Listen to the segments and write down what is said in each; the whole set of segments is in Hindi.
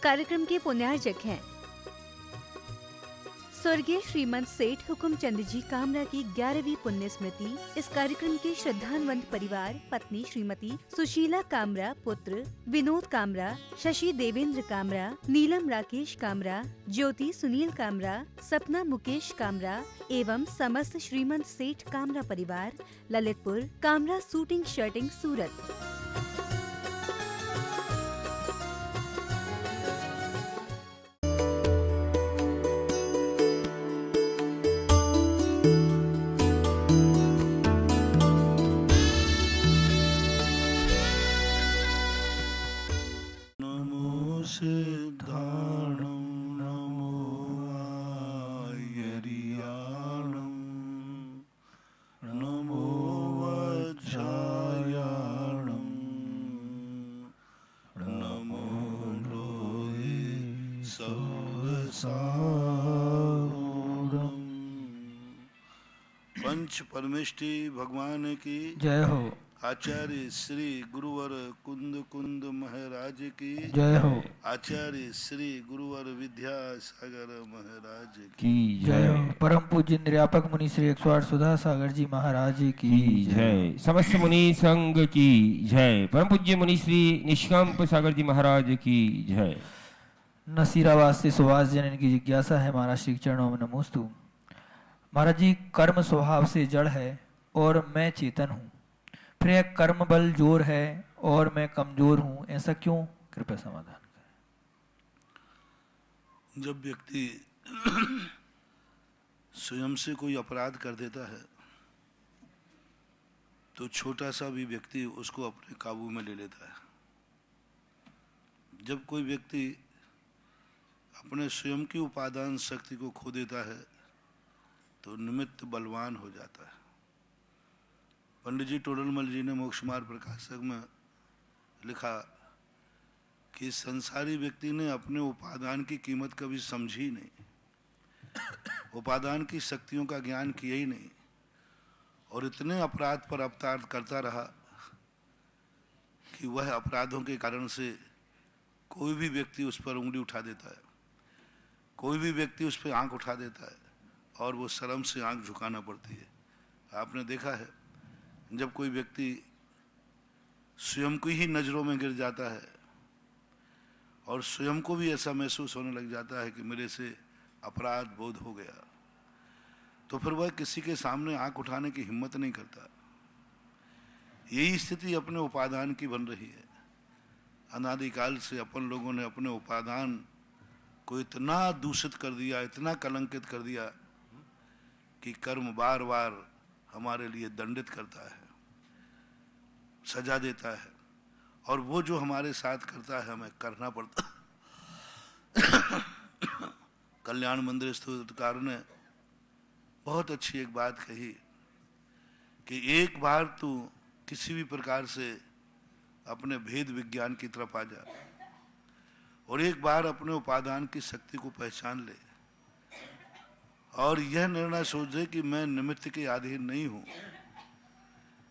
कार्यक्रम के पुण्यार्जक हैं स्वर्गीय श्रीमंत सेठ हुकुमचंद जी कामरा की 11वीं पुण्य स्मृति। इस कार्यक्रम के श्रद्धान्वित परिवार पत्नी श्रीमती सुशीला कामरा, पुत्र विनोद कामरा, शशि देवेंद्र कामरा, नीलम राकेश कामरा, ज्योति सुनील कामरा, सपना मुकेश कामरा एवं समस्त श्रीमंत सेठ कामरा परिवार, ललितपुर, कामरा शूटिंग शर्टिंग, सूरत। पंच परमेष्टि भगवान की जय हो। आचार्य श्री गुरुवर कुंद महाराज की जय हो। आचार्य श्री गुरुवर विद्यासागर महाराज की जय हो। परम पूज्य निर्यापक मुनि श्री 108 सुधा सागर जी महाराज की जय। समस्त मुनि संघ की जय। परम पूज्य मुनि श्री निष्कंप सागर जी महाराज की जय। नसीराबाद से सुभाष जन की जिज्ञासा है, महाराज श्री चरणों में नमोस्तु। महाराज जी, कर्म स्वभाव से जड़ है और मैं चेतन हूँ, फिर यह कर्म बल जोर है और मैं कमजोर हूँ, ऐसा क्यों? कृपया समाधान करें। जब व्यक्ति स्वयं से कोई अपराध कर देता है तो छोटा सा भी व्यक्ति उसको अपने काबू में ले लेता है। जब कोई व्यक्ति अपने स्वयं की उपादान शक्ति को खो देता है तो निमित्त बलवान हो जाता है। पंडित जी टोडरमल जी ने मोक्षमार्ग प्रकाशक में लिखा कि संसारी व्यक्ति ने अपने उपादान की कीमत कभी समझी नहीं, उपादान की शक्तियों का ज्ञान किया ही नहीं और इतने अपराध पर अपराध करता रहा कि वह अपराधों के कारण से कोई भी व्यक्ति उस पर उंगली उठा देता है, कोई भी व्यक्ति उस पर आंख उठा देता है और वो शर्म से आंख झुकाना पड़ती है। आपने देखा है जब कोई व्यक्ति स्वयं की ही नज़रों में गिर जाता है और स्वयं को भी ऐसा महसूस होने लग जाता है कि मेरे से अपराध बोध हो गया, तो फिर वह किसी के सामने आंख उठाने की हिम्मत नहीं करता। यही स्थिति अपने उपादान की बन रही है। अनादिकाल से अपन लोगों ने अपने उपादान को इतना दूषित कर दिया, इतना कलंकित कर दिया कि कर्म बार बार हमारे लिए दंडित करता है, सजा देता है और वो जो हमारे साथ करता है हमें करना पड़ता। कल्याण मंदिर स्तुतिकार ने बहुत अच्छी एक बात कही कि एक बार तू किसी भी प्रकार से अपने भेद विज्ञान की तरफ आ जा और एक बार अपने उपादान की शक्ति को पहचान ले और यह निर्णय सोच ले कि मैं निमित्त के अधीन नहीं हूं।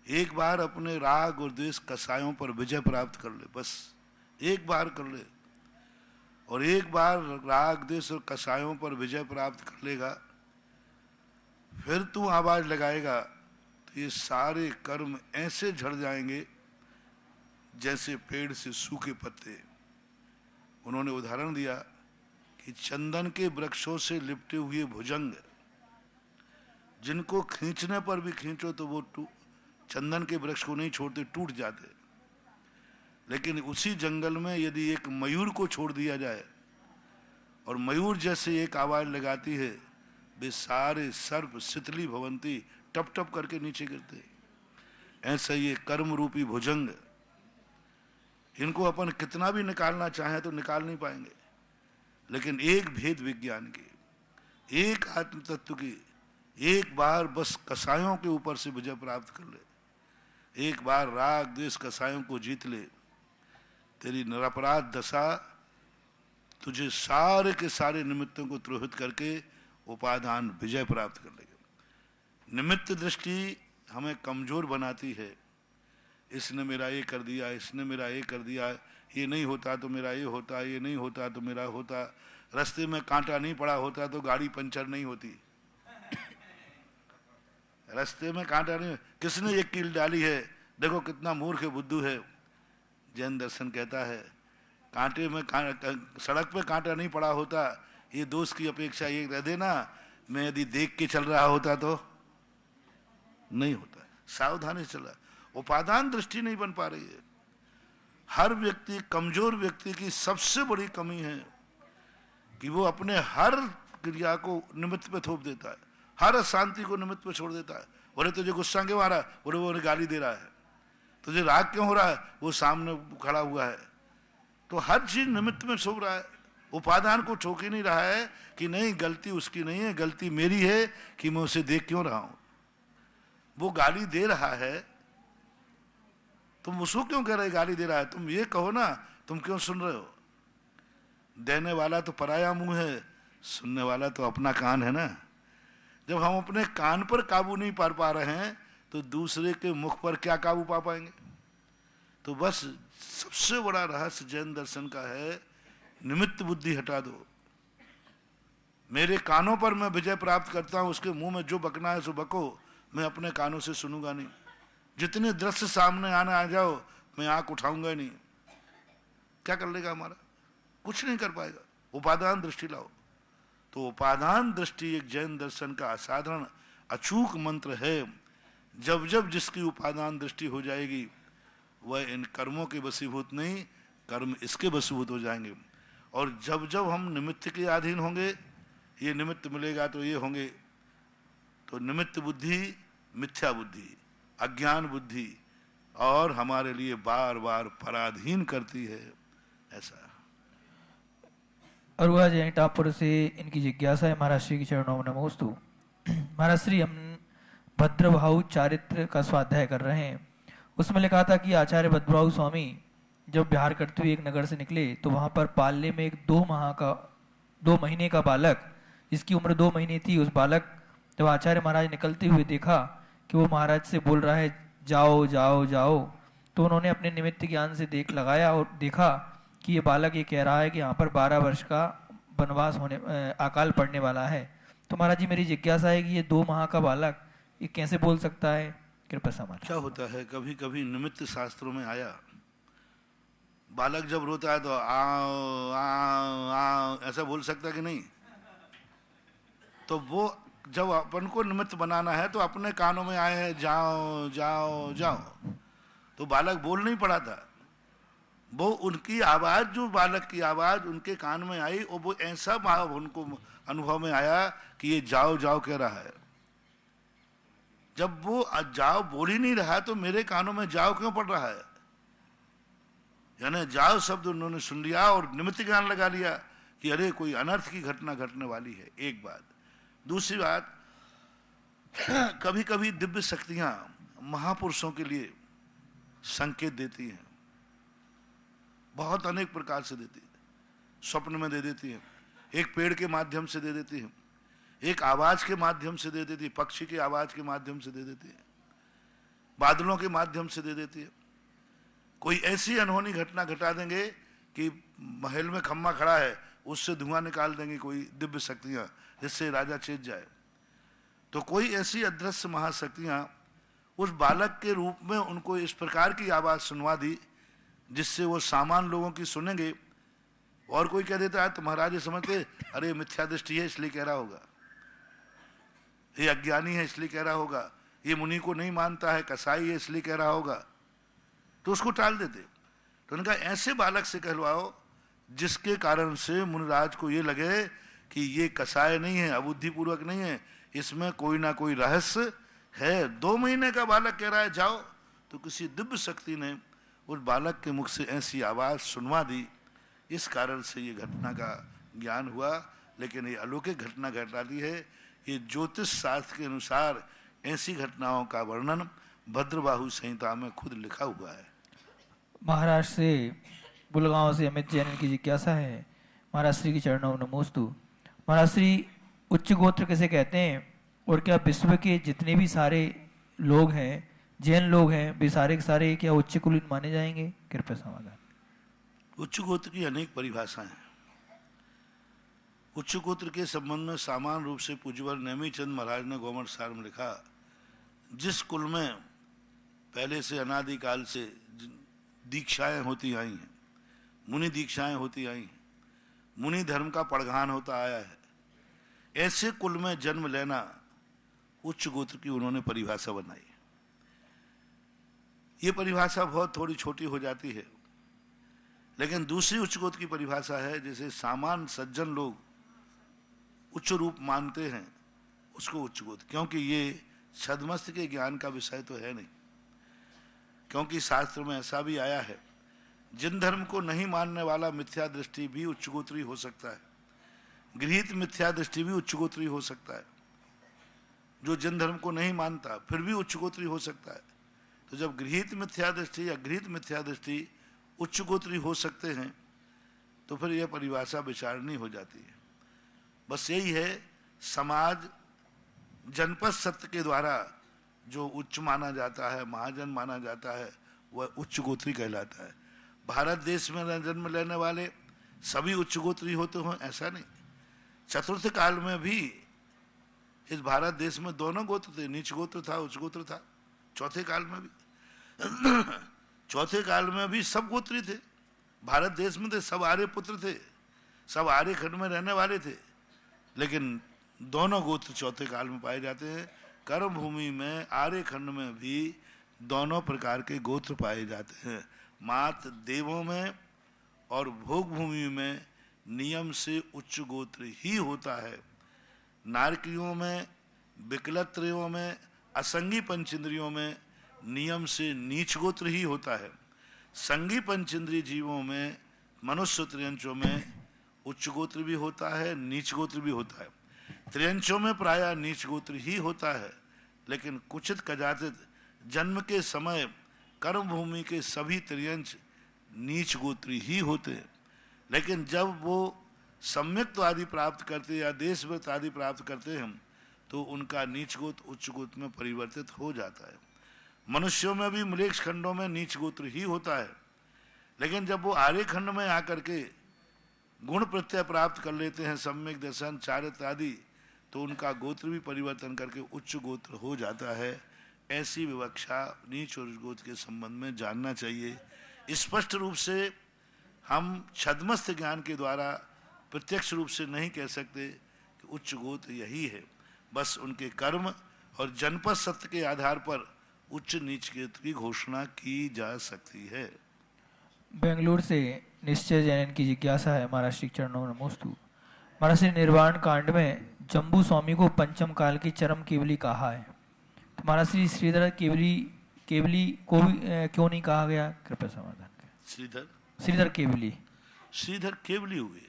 एक बार अपने राग और द्वेष कसायों पर विजय प्राप्त कर ले, बस एक बार कर ले और एक बार राग द्वेष और कसायों पर विजय प्राप्त कर लेगा, फिर तू आवाज लगाएगा तो ये सारे कर्म ऐसे झड़ जाएंगे जैसे पेड़ से सूखे पत्ते। उन्होंने उदाहरण दिया कि चंदन के वृक्षों से लिपटे हुए भुजंग जिनको खींचने पर भी खींचो तो वो चंदन के वृक्ष को नहीं छोड़ते, टूट जाते, लेकिन उसी जंगल में यदि एक मयूर को छोड़ दिया जाए और मयूर जैसे एक आवाज लगाती है, वे सारे सर्प शिथिली भवंती टप टप करके नीचे गिरते। ऐसा ये कर्म रूपी भुजंग, इनको अपन कितना भी निकालना चाहें तो निकाल नहीं पाएंगे, लेकिन एक भेद विज्ञान की, एक आत्म तत्व की एक बार बस कसायों के ऊपर से विजय प्राप्त कर ले, एक बार राग द्वेष कसायों को जीत ले, तेरी निरपराध दशा तुझे सारे के सारे निमित्तों को त्रोहित करके उपादान विजय प्राप्त कर लेगा। निमित्त दृष्टि हमें कमजोर बनाती है। इसने मेरा ये कर दिया, इसने मेरा ये कर दिया, ये नहीं होता तो मेरा ये होता, ये नहीं होता तो मेरा होता, रास्ते में कांटा नहीं पड़ा होता तो गाड़ी पंचर नहीं होती। रास्ते में कांटा नहीं, किसने ये कील डाली है, देखो कितना मूर्ख बुद्धू है। जैन दर्शन कहता है कांटे में सड़क पे कांटा नहीं पड़ा होता, ये दोस्त की अपेक्षा ये रह देना, मैं यदि देख के चल रहा होता तो नहीं होता। सावधानी से चला, उपादान दृष्टि नहीं बन पा रही है। हर व्यक्ति, कमजोर व्यक्ति की सबसे बड़ी कमी है कि वो अपने हर क्रिया को निमित्त पे थोप देता है, हर अशांति को निमित्त पे छोड़ देता है। बोले तुझे गुस्सा क्यों आ रहा है, बोले वो गाली दे रहा है। तुझे राग क्यों हो रहा है, वो सामने खड़ा हुआ है। तो हर चीज निमित्त में छुप रहा है, उपादान को ठोक ही नहीं रहा है कि नहीं गलती उसकी नहीं है, गलती मेरी है कि मैं उसे देख क्यों रहा हूं। वो गाली दे रहा है, तुम उसको क्यों कह रहे गाली दे रहा है, तुम ये कहो ना तुम क्यों सुन रहे हो। देने वाला तो पराया मुंह है, सुनने वाला तो अपना कान है ना। जब हम अपने कान पर काबू नहीं पा रहे हैं तो दूसरे के मुख पर क्या काबू पा पाएंगे। तो बस सबसे बड़ा रहस्य जैन दर्शन का है, निमित्त बुद्धि हटा दो। मेरे कानों पर मैं विजय प्राप्त करता हूं, उसके मुंह में जो बकना है सो बको, मैं अपने कानों से सुनूंगा नहीं। जितने दृश्य सामने आना आ जाओ, मैं आंख उठाऊंगा नहीं। क्या कर लेगा हमारा, कुछ नहीं कर पाएगा। उपादान दृष्टि लाओ। तो उपादान दृष्टि एक जैन दर्शन का असाधारण अचूक मंत्र है। जब जब जिसकी उपादान दृष्टि हो जाएगी, वह इन कर्मों के वशीभूत नहीं, कर्म इसके वशीभूत हो जाएंगे। और जब जब हम निमित्त के अधीन होंगे, ये निमित्त मिलेगा तो ये होंगे, तो निमित्त बुद्धि मिथ्या बुद्धि, अज्ञान बुद्धि और हमारे लिए बार बार पराधीन करती है। ऐसा और वह जैन टापुर से इनकी जिज्ञासा है, महाराज श्री के चरणों में नमोस्तु। महाराज श्री, हम भद्रभाव चारित्र का स्वाध्याय कर रहे हैं। उसमें लिखा था कि आचार्य भद्रभाव स्वामी जब विहार करते हुए एक नगर से निकले तो वहां पर पालने में एक 2 महीने का बालक, जिसकी उम्र 2 महीने थी, उस बालक जब आचार्य महाराज निकलते हुए देखा कि वो महाराज से बोल रहा है जाओ जाओ जाओ, तो उन्होंने अपने निमित्त ज्ञान से देख लगाया और देखा कि ये बालक ये कह रहा है कि यहाँ पर 12 वर्ष का वनवास होने अकाल पड़ने वाला है। तो महाराज जी, मेरी जिज्ञासा है कि ये 2 माह का बालक ये कैसे बोल सकता है, कृपया समाचार। क्या होता है, कभी कभी निमित्त शास्त्रों में आया, बालक जब रोता है तो आओ आओ आओ ऐसा बोल सकता है कि नहीं। तो वो जब अपन को निमित्त बनाना है तो अपने कानों में आए हैं जाओ जाओ जाओ, तो बालक बोल नहीं पड़ा था। वो उनकी आवाज, जो बालक की आवाज उनके कान में आई और वो ऐसा भाव उनको अनुभव में आया कि ये जाओ जाओ कह रहा है। जब वो जाओ बोल ही नहीं रहा तो मेरे कानों में जाओ क्यों पड़ रहा है। यानी जाओ शब्द उन्होंने सुन लिया और निमित्त ज्ञान लगा लिया कि अरे कोई अनर्थ की घटना घटने वाली है। एक बात। दूसरी बात, कभी कभी दिव्य शक्तियां महापुरुषों के लिए संकेत देती हैं, बहुत अनेक प्रकार से देती है। स्वप्न में दे देती है, एक पेड़ के माध्यम से दे देती है, एक आवाज के माध्यम से दे देती है, पक्षी की आवाज के माध्यम से दे देती है, बादलों के माध्यम से दे देती है। कोई ऐसी अनहोनी घटना घटा देंगे कि महल में खम्मा खड़ा है, उससे धुआं निकाल देंगे कोई दिव्य शक्तियां, जिससे राजा चेत जाए। तो कोई ऐसी अदृश्य महाशक्तियां उस बालक के रूप में उनको इस प्रकार की आवाज सुनवा दी जिससे वो सामान्य लोगों की सुनेंगे। और कोई कह देता है तो महाराज ये समझते अरे मिथ्या दृष्टि है इसलिए कह रहा होगा, ये अज्ञानी है इसलिए कह रहा होगा, ये मुनि को नहीं मानता है, कसाई है इसलिए कह रहा होगा, तो उसको टाल देते। तो उनका ऐसे बालक से कहलवाओ जिसके कारण से मुनिराज को ये लगे कि ये कसाय नहीं है, अबुद्धिपूर्वक नहीं है, इसमें कोई ना कोई रहस्य है। 2 महीने का बालक कह रहा है जाओ, तो किसी दिव्य शक्ति ने उस बालक के मुख से ऐसी आवाज सुनवा दी, इस कारण से ये घटना का ज्ञान हुआ। लेकिन ये अलौकिक घटना घटाती है। ये ज्योतिष शास्त्र के अनुसार ऐसी घटनाओं का वर्णन भद्रबाहु संहिता में खुद लिखा हुआ है। महाराष्ट्र से बुलगांव से अमित जैन की जिज्ञासा है, महाराज श्री के चरणों में नमोस्तु। महाराज श्री, उच्च गोत्र किसे कहते हैं और क्या विश्व के जितने भी सारे लोग हैं, जैन लोग हैं, वे सारे के सारे क्या उच्च कुलीन माने जाएंगे, कृपया समाधान। उच्च गोत्र की अनेक परिभाषाएं हैं। उच्च गोत्र के संबंध में सामान्य रूप से पूज्यवर नेमीचंद महाराज ने गौमठ सार में लिखा, जिस कुल में पहले से अनादिकाल से दीक्षाएं होती आई हैं, मुनि दीक्षाएं होती आई हैं, मुनि धर्म का पड़घान होता आया है, ऐसे कुल में जन्म लेना उच्च गोत्र की उन्होंने परिभाषा बनाई। ये परिभाषा बहुत थोड़ी छोटी हो जाती है, लेकिन दूसरी उच्च गोत्र की परिभाषा है, जैसे सामान्य सज्जन लोग उच्च रूप मानते हैं उसको उच्च गोत्र, क्योंकि ये छद्मस्त के ज्ञान का विषय तो है नहीं, क्योंकि शास्त्र में ऐसा भी आया है, जिन धर्म को नहीं मानने वाला मिथ्या दृष्टि भी उच्च गोत्री हो सकता है, गृहीत मिथ्या दृष्टि भी उच्च गोत्री हो सकता है। जो जिन धर्म को नहीं मानता फिर भी उच्च गोत्री हो सकता है। तो जब गृहीत मिथ्या दृष्टि या गृहीत मिथ्या दृष्टि उच्च गोत्री हो सकते हैं तो फिर यह परिभाषा विचारणीय हो जाती है। बस यही है, समाज जनपद सत्य के द्वारा जो उच्च माना जाता है, महाजन माना जाता है, वह उच्च गोत्री कहलाता है। भारत देश में जन्म लेने वाले सभी उच्च गोत्री होते हों ऐसा नहीं। चतुर्थ काल में भी इस भारत देश में दोनों गोत्र थे, नीच गोत्र था, उच्च गोत्र था। चौथे काल में भी चौथे काल में भी सब गोत्री थे भारत देश में, थे सब आर्य पुत्र थे, सब आर्य खंड में रहने वाले थे, लेकिन दोनों गोत्र चौथे काल में पाए जाते हैं। कर्म भूमि में आर्य खंड में भी दोनों प्रकार के गोत्र पाए जाते हैं। मात देवों में और भोग भूमि में नियम से उच्च गोत्र ही होता है। नारकियों में, विकलत्रियों में, असंगी पंचेंद्रियों में नियम से नीच गोत्र ही होता है। संगी पंचेंद्रिय जीवों में, मनुष्य त्रियंचों में उच्च गोत्र भी होता है, नीच गोत्र भी होता है। त्रियंचों में प्रायः नीच गोत्र ही होता है, लेकिन कुचित कदाचित जन्म के समय कर्म भूमि के सभी त्रियंच नीच गोत्री ही होते हैं। लेकिन जब वो सम्यक्त्व आदि प्राप्त करते या देशव्रत आदि प्राप्त करते हैं तो उनका नीच गोत्र उच्च गोत्र में परिवर्तित हो जाता है। मनुष्यों में भी मलेच्छ खंडों में नीच गोत्र ही होता है, लेकिन जब वो आर्य खंड में आकर के गुण प्रत्यय प्राप्त कर लेते हैं, सम्यक दर्शन, चारित्र आदि, तो उनका गोत्र भी परिवर्तन करके उच्च गोत्र हो जाता है। ऐसी विवक्षा नीच और उच्च गोत्र के संबंध में जानना चाहिए। स्पष्ट रूप से हम छद्मस्त ज्ञान के द्वारा प्रत्यक्ष रूप से नहीं कह सकते कि उच्च गोत्र यही है। बस उनके कर्म और जनपद सत्य के आधार पर उच्च नीच गोत्र की घोषणा की जा सकती है। बेंगलुरु से निश्चय जैन की जिज्ञासा है, महाराज श्री चरणों में नमोस्तु। महाराज श्री निर्वाण कांड में जम्बू स्वामी को पंचम काल की चरम केवली कहा है, तो महाराज श्री श्रीधर केवली को भी क्यों नहीं कहा गया? कृपया समाधान करें। श्रीधर केवली हुए।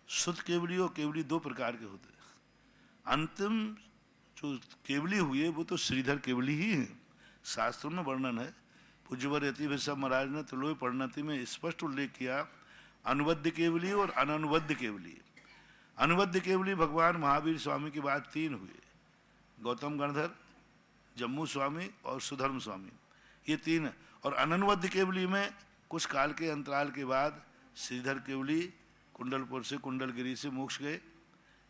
शुद्ध केवली और केवली दो प्रकार के होते हैं। अंतिम जो केवली हुए वो तो श्रीधर केवली ही है। शास्त्रों में वर्णन है, पूज्यवर यति वैष्णव महाराज ने त्रिलोकी परिणति में स्पष्ट उल्लेख किया, अनुबद्ध केवली और अननुबद्ध केवली। अनुबद्ध केवली भगवान महावीर स्वामी के बाद तीन हुए, गौतम गणधर, जम्मू स्वामी और सुधर्म स्वामी, ये तीन। और अननुबद्ध केवली में कुछ काल के अंतराल के बाद श्रीधर केवली कुंडलपुर से, कुंडलगिरी से मोक्ष गए,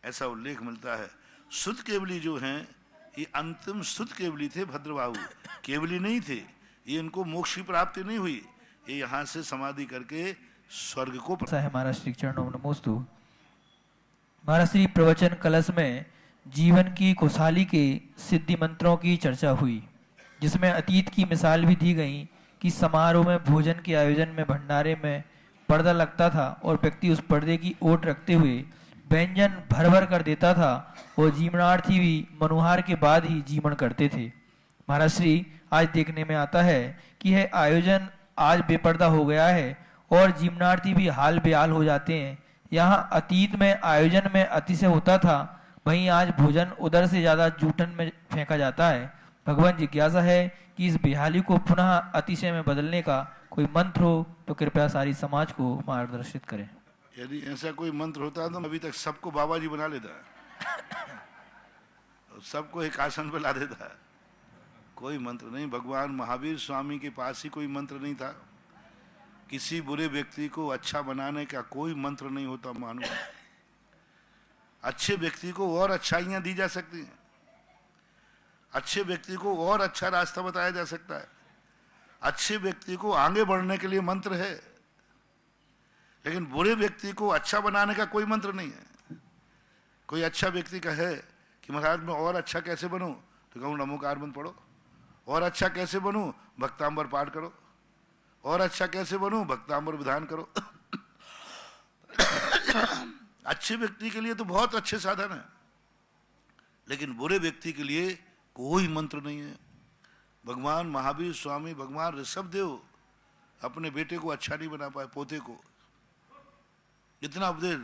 ऐसा उल्लेख मिलता है। शुद्ध केवली जो हैं ये अंतिम शुद्ध केवली थे, भद्रबाहु केवली नहीं थे। ये इनको मोक्ष की प्राप्ति नहीं हुई, ये यहाँ से समाधि करके स्वर्ग को है। महाराज श्री चरणों में नमोस्तु। महाराज श्री प्रवचन कलश में जीवन की खुशहाली के सिद्धि मंत्रों की चर्चा हुई, जिसमें अतीत की मिसाल भी दी गई कि समारोह में भोजन के आयोजन में भंडारे में पर्दा लगता था और व्यक्ति उस पर्दे की ओट रखते हुए व्यंजन भर भर कर देता था और जीवनार्थी भी मनुहार के बाद ही जीवन करते थे। महाराज श्री आज देखने में आता है कि यह आयोजन आज बेपर्दा हो गया है और जीवनार्थी भी हाल बेहाल हो जाते हैं। यहाँ अतीत में आयोजन में अतिशय होता था, वहीं आज भोजन उधर से ज्यादा जूठन में फेंका जाता है। भगवान जिज्ञासा है कि इस बेहाली को पुनः अतिशय में बदलने का कोई मंत्र हो तो कृपया सारी समाज को मार्गदर्शित करें। यदि ऐसा कोई मंत्र होता तो अभी तक सबको बाबा जी बना लेता है, सबको एक आसन पे ला देता है। कोई मंत्र नहीं, भगवान महावीर स्वामी के पास ही कोई मंत्र नहीं था। किसी बुरे व्यक्ति को अच्छा बनाने का कोई मंत्र नहीं होता मानो। अच्छे व्यक्ति को और अच्छाइयां दी जा सकती हैं, अच्छे व्यक्ति को और अच्छा रास्ता बताया जा सकता है, अच्छे व्यक्ति को आगे बढ़ने के लिए मंत्र है, लेकिन बुरे व्यक्ति को अच्छा बनाने का कोई मंत्र नहीं है। कोई अच्छा व्यक्ति कहे कि महाराज मैं और अच्छा कैसे बनूं, तो कहूँ नमोकार मंत्र पढ़ो। और अच्छा कैसे बनूं, भक्तांबर पाठ करो। और अच्छा कैसे बनूं, भक्तांबर विधान करो। अच्छे व्यक्ति के लिए तो बहुत अच्छे साधन है, लेकिन बुरे व्यक्ति के लिए कोई मंत्र नहीं है। भगवान महावीर स्वामी, भगवान ऋषभदेव अपने बेटे को अच्छा नहीं बना पाए, पोते को। इतना उपदेश,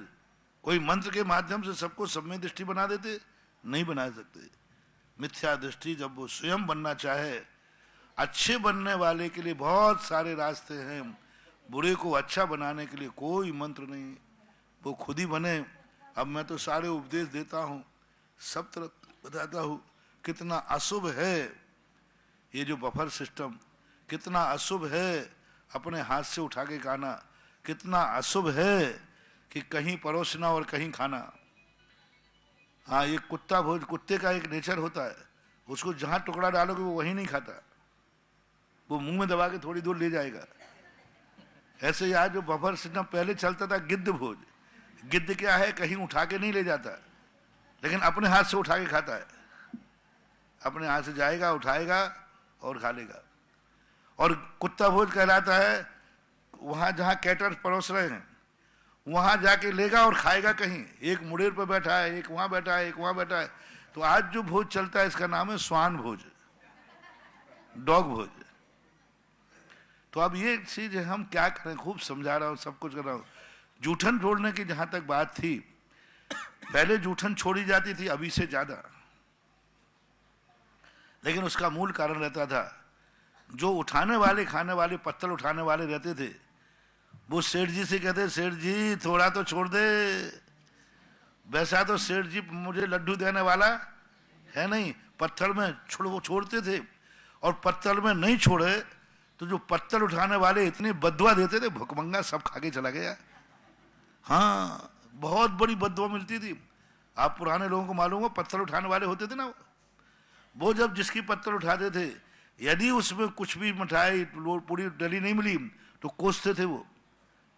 कोई मंत्र के माध्यम से सबको सब में दृष्टि बना देते, नहीं बना सकते। मिथ्या दृष्टि जब वो स्वयं बनना चाहे, अच्छे बनने वाले के लिए बहुत सारे रास्ते हैं, बुरे को अच्छा बनाने के लिए कोई मंत्र नहीं, वो खुद ही बने। अब मैं तो सारे उपदेश देता हूँ, सब तरफ बताता हूँ कितना अशुभ है ये जो बफर सिस्टम, कितना अशुभ है अपने हाथ से उठा के खाना, कितना अशुभ है कि कहीं परोसना और कहीं खाना। हाँ, ये कुत्ता भोज, कुत्ते का एक नेचर होता है, उसको जहां टुकड़ा डालोगे वो वहीं नहीं खाता, वो मुंह में दबा के थोड़ी दूर ले जाएगा। ऐसे आज जो बफर सिस्टम पहले चलता था, गिद्ध भोज, गिद्ध क्या है, कहीं उठा के नहीं ले जाता, लेकिन अपने हाथ से उठा के खाता है। अपने हाथ से जाएगा, उठाएगा और खा लेगा। और कुत्ता भोज कहलाता है वहां जहां कैटर परोस रहे हैं वहां जाके लेगा और खाएगा कहीं, एक मुड़ेर पर बैठा है, एक वहां बैठा है, एक वहां बैठा है। तो आज जो भोज चलता है इसका नाम है स्वान भोज, डॉग भोज। तो अब ये चीज है, हम क्या करें, खूब समझा रहा हूं, सब कुछ कर रहा हूं। जूठन छोड़ने की जहां तक बात थी, पहले जूठन छोड़ी जाती थी अभी से ज्यादा, लेकिन उसका मूल कारण रहता था जो उठाने वाले, खाने वाले, पत्तल उठाने वाले रहते थे, वो सेठ जी से कहते, सेठ जी थोड़ा तो छोड़ दे। वैसा तो सेठ जी मुझे लड्डू देने वाला है नहीं, पत्थर में वो छोड़ते थे। और पत्थर में नहीं छोड़े तो जो पत्थर उठाने वाले इतनी बदुआ देते थे, भुखमंगा सब खा के चला गया। हाँ, बहुत बड़ी बदुआ मिलती थी। आप पुराने लोगों को मालूम हो, पत्थर उठाने वाले होते थे ना, वो जब जिसकी पत्थर उठाते थे, यदि उसमें कुछ भी मिठाई पूरी डली नहीं मिली तो कोसते थे वो,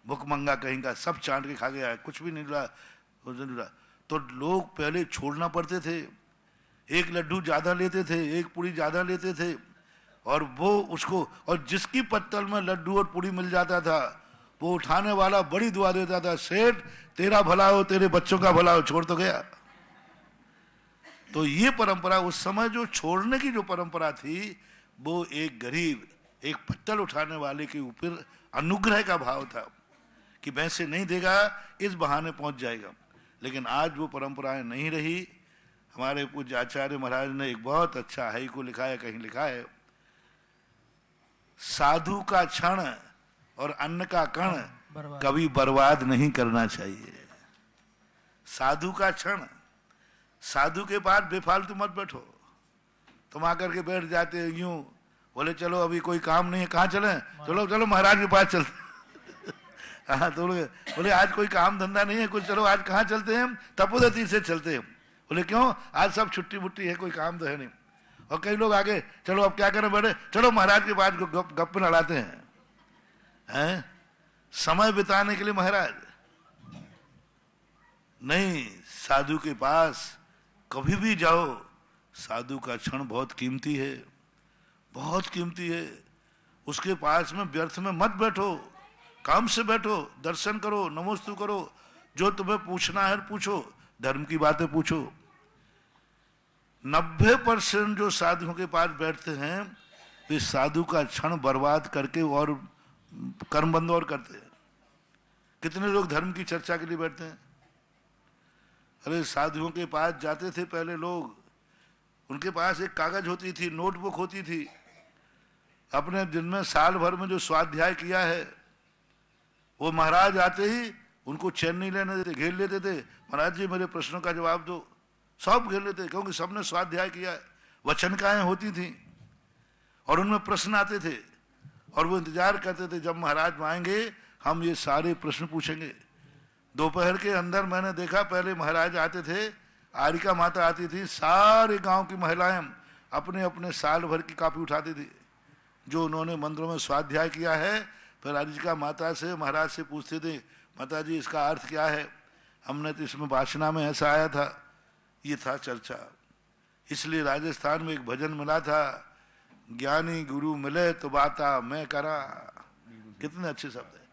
भुखमंगा कहीं का, सब चाट के खा गया, कुछ भी नहीं मिला। तो लोग पहले छोड़ना पड़ते थे, एक लड्डू ज्यादा लेते थे, एक पूरी ज्यादा लेते थे, और वो उसको, और जिसकी पत्तल में लड्डू और पूरी मिल जाता था वो उठाने वाला बड़ी दुआ देता था, सेठ तेरा भला हो, तेरे बच्चों का भला हो, छोड़ तो गया। तो ये परंपरा, उस समय जो छोड़ने की जो परंपरा थी, वो एक गरीब, एक पत्तल उठाने वाले के ऊपर अनुग्रह का भाव था कि वैसे नहीं देगा, इस बहाने पहुंच जाएगा। लेकिन आज वो परंपराएं नहीं रही। हमारे पूज्य आचार्य महाराज ने एक बहुत अच्छा हाई को लिखा है, कहीं लिखा है, साधु का क्षण और अन्न का कण कभी बर्बाद नहीं करना चाहिए। साधु का क्षण, साधु के पास बेफालतू मत बैठो। तुम आकर के बैठ जाते यूं, बोले चलो अभी कोई काम नहीं है, कहाँ चले, चलो चलो महाराज के पास चलते। हाँ, तो बोले आज कोई काम धंधा नहीं है कुछ, चलो आज कहाँ चलते हैं, तपोदती से चलते हैं। बोले क्यों, आज सब छुट्टी बुट्टी है, कोई काम तो है नहीं। और कई लोग आगे, चलो अब क्या करें, बैठे चलो महाराज के पास गप लड़ाते हैं, समय बिताने के लिए महाराज नहीं। साधु के पास कभी भी जाओ, साधु का क्षण बहुत कीमती है, बहुत कीमती है। उसके पास में व्यर्थ में मत बैठो, काम से बैठो, दर्शन करो, नमोस्तु करो, जो तुम्हें पूछना है पूछो, धर्म की बातें पूछो। 90% जो साधुओं के पास बैठते हैं वे साधु का क्षण बर्बाद करके और कर्म बंद और करते हैं। कितने लोग धर्म की चर्चा के लिए बैठते हैं। अरे साधुओं के पास जाते थे पहले लोग, उनके पास एक कागज होती थी, नोटबुक होती थी, अपने दिन में साल भर में जो स्वाध्याय किया है वो महाराज आते ही उनको चैन नहीं लेने देते, घेर लेते थे, महाराज जी मेरे प्रश्नों का जवाब दो। सब घेर लेते, क्योंकि सबने स्वाध्याय किया है। वचनकाएं होती थी और उनमें प्रश्न आते थे और वो इंतजार करते थे जब महाराज आएंगे हम ये सारे प्रश्न पूछेंगे। दोपहर के अंदर मैंने देखा पहले महाराज आते थे, आरिका माता आती थी, सारे गांव की महिलाएं अपने अपने साल भर की कॉपी उठाती थी जो उन्होंने मंदिरों में स्वाध्याय किया है। फिर आरिका माता से महाराज से पूछते थे, माता जी इसका अर्थ क्या है, हमने तो इसमें वासना में ऐसा आया था। ये था चर्चा। इसलिए राजस्थान में एक भजन मिला था, ज्ञानी गुरु मिले तो बाता मैं करा। कितने अच्छे शब्द है,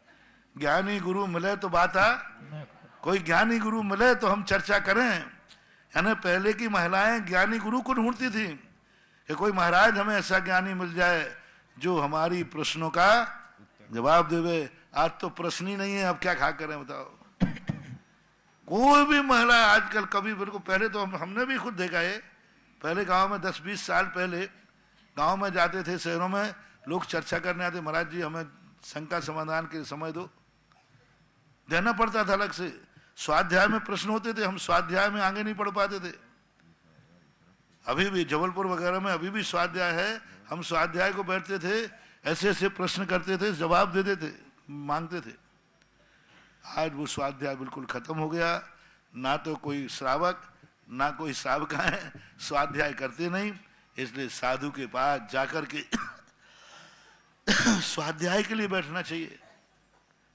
ज्ञानी गुरु मिले तो बाता, कोई ज्ञानी गुरु मिले तो हम चर्चा करें। यानी पहले की महिलाएं ज्ञानी गुरु को ढूंढती थी कि कोई महाराज हमें ऐसा ज्ञानी मिल जाए जो हमारी प्रश्नों का जवाब देवे। आज तो प्रश्न ही नहीं है, अब क्या खा करें बताओ। कोई भी महिला आजकल कभी बिल्कुल, पहले तो हमने भी खुद देखा है, पहले गांव में 10-20 साल पहले गांव में जाते थे, शहरों में लोग चर्चा करने आते, महाराज जी हमें शंका समाधान के समय दो, देना पड़ता था अलग से। स्वाध्याय में प्रश्न होते थे, हम स्वाध्याय में आगे नहीं पढ़ पाते थे। अभी भी जबलपुर वगैरह में अभी भी स्वाध्याय है, हम स्वाध्याय को बैठते थे, ऐसे ऐसे प्रश्न करते थे, जवाब देते थे, मांगते थे। आज वो स्वाध्याय बिल्कुल खत्म हो गया। ना तो कोई श्रावक ना कोई श्रावकाएं स्वाध्याय करते नहीं। इसलिए साधु के पास जाकर के स्वाध्याय के लिए बैठना चाहिए,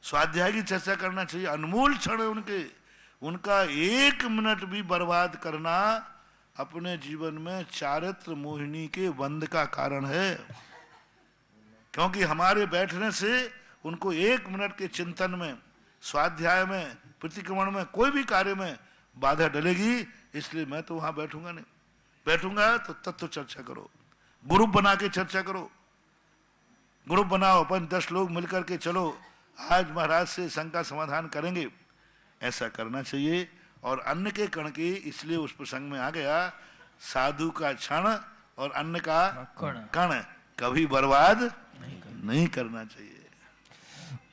स्वाध्याय की चर्चा करना चाहिए। अनमोल क्षण है उनके, उनका 1 मिनट भी बर्बाद करना अपने जीवन में चारित्र मोहिनी के बंध का कारण है। क्योंकि हमारे बैठने से उनको 1 मिनट के चिंतन में, स्वाध्याय में, प्रतिक्रमण में, कोई भी कार्य में बाधा डलेगी। इसलिए मैं तो वहां बैठूंगा नहीं। बैठूंगा तो तत्व चर्चा करो, ग्रुप बना के चर्चा करो, ग्रुप बनाओ, अपन 10 लोग मिलकर के चलो आज महाराज से शंका समाधान करेंगे, ऐसा करना चाहिए। और अन्न के कण की, इसलिए उस प्रसंग में आ गया, साधु का क्षण और अन्न का कण कभी बर्बाद नहीं करना चाहिए।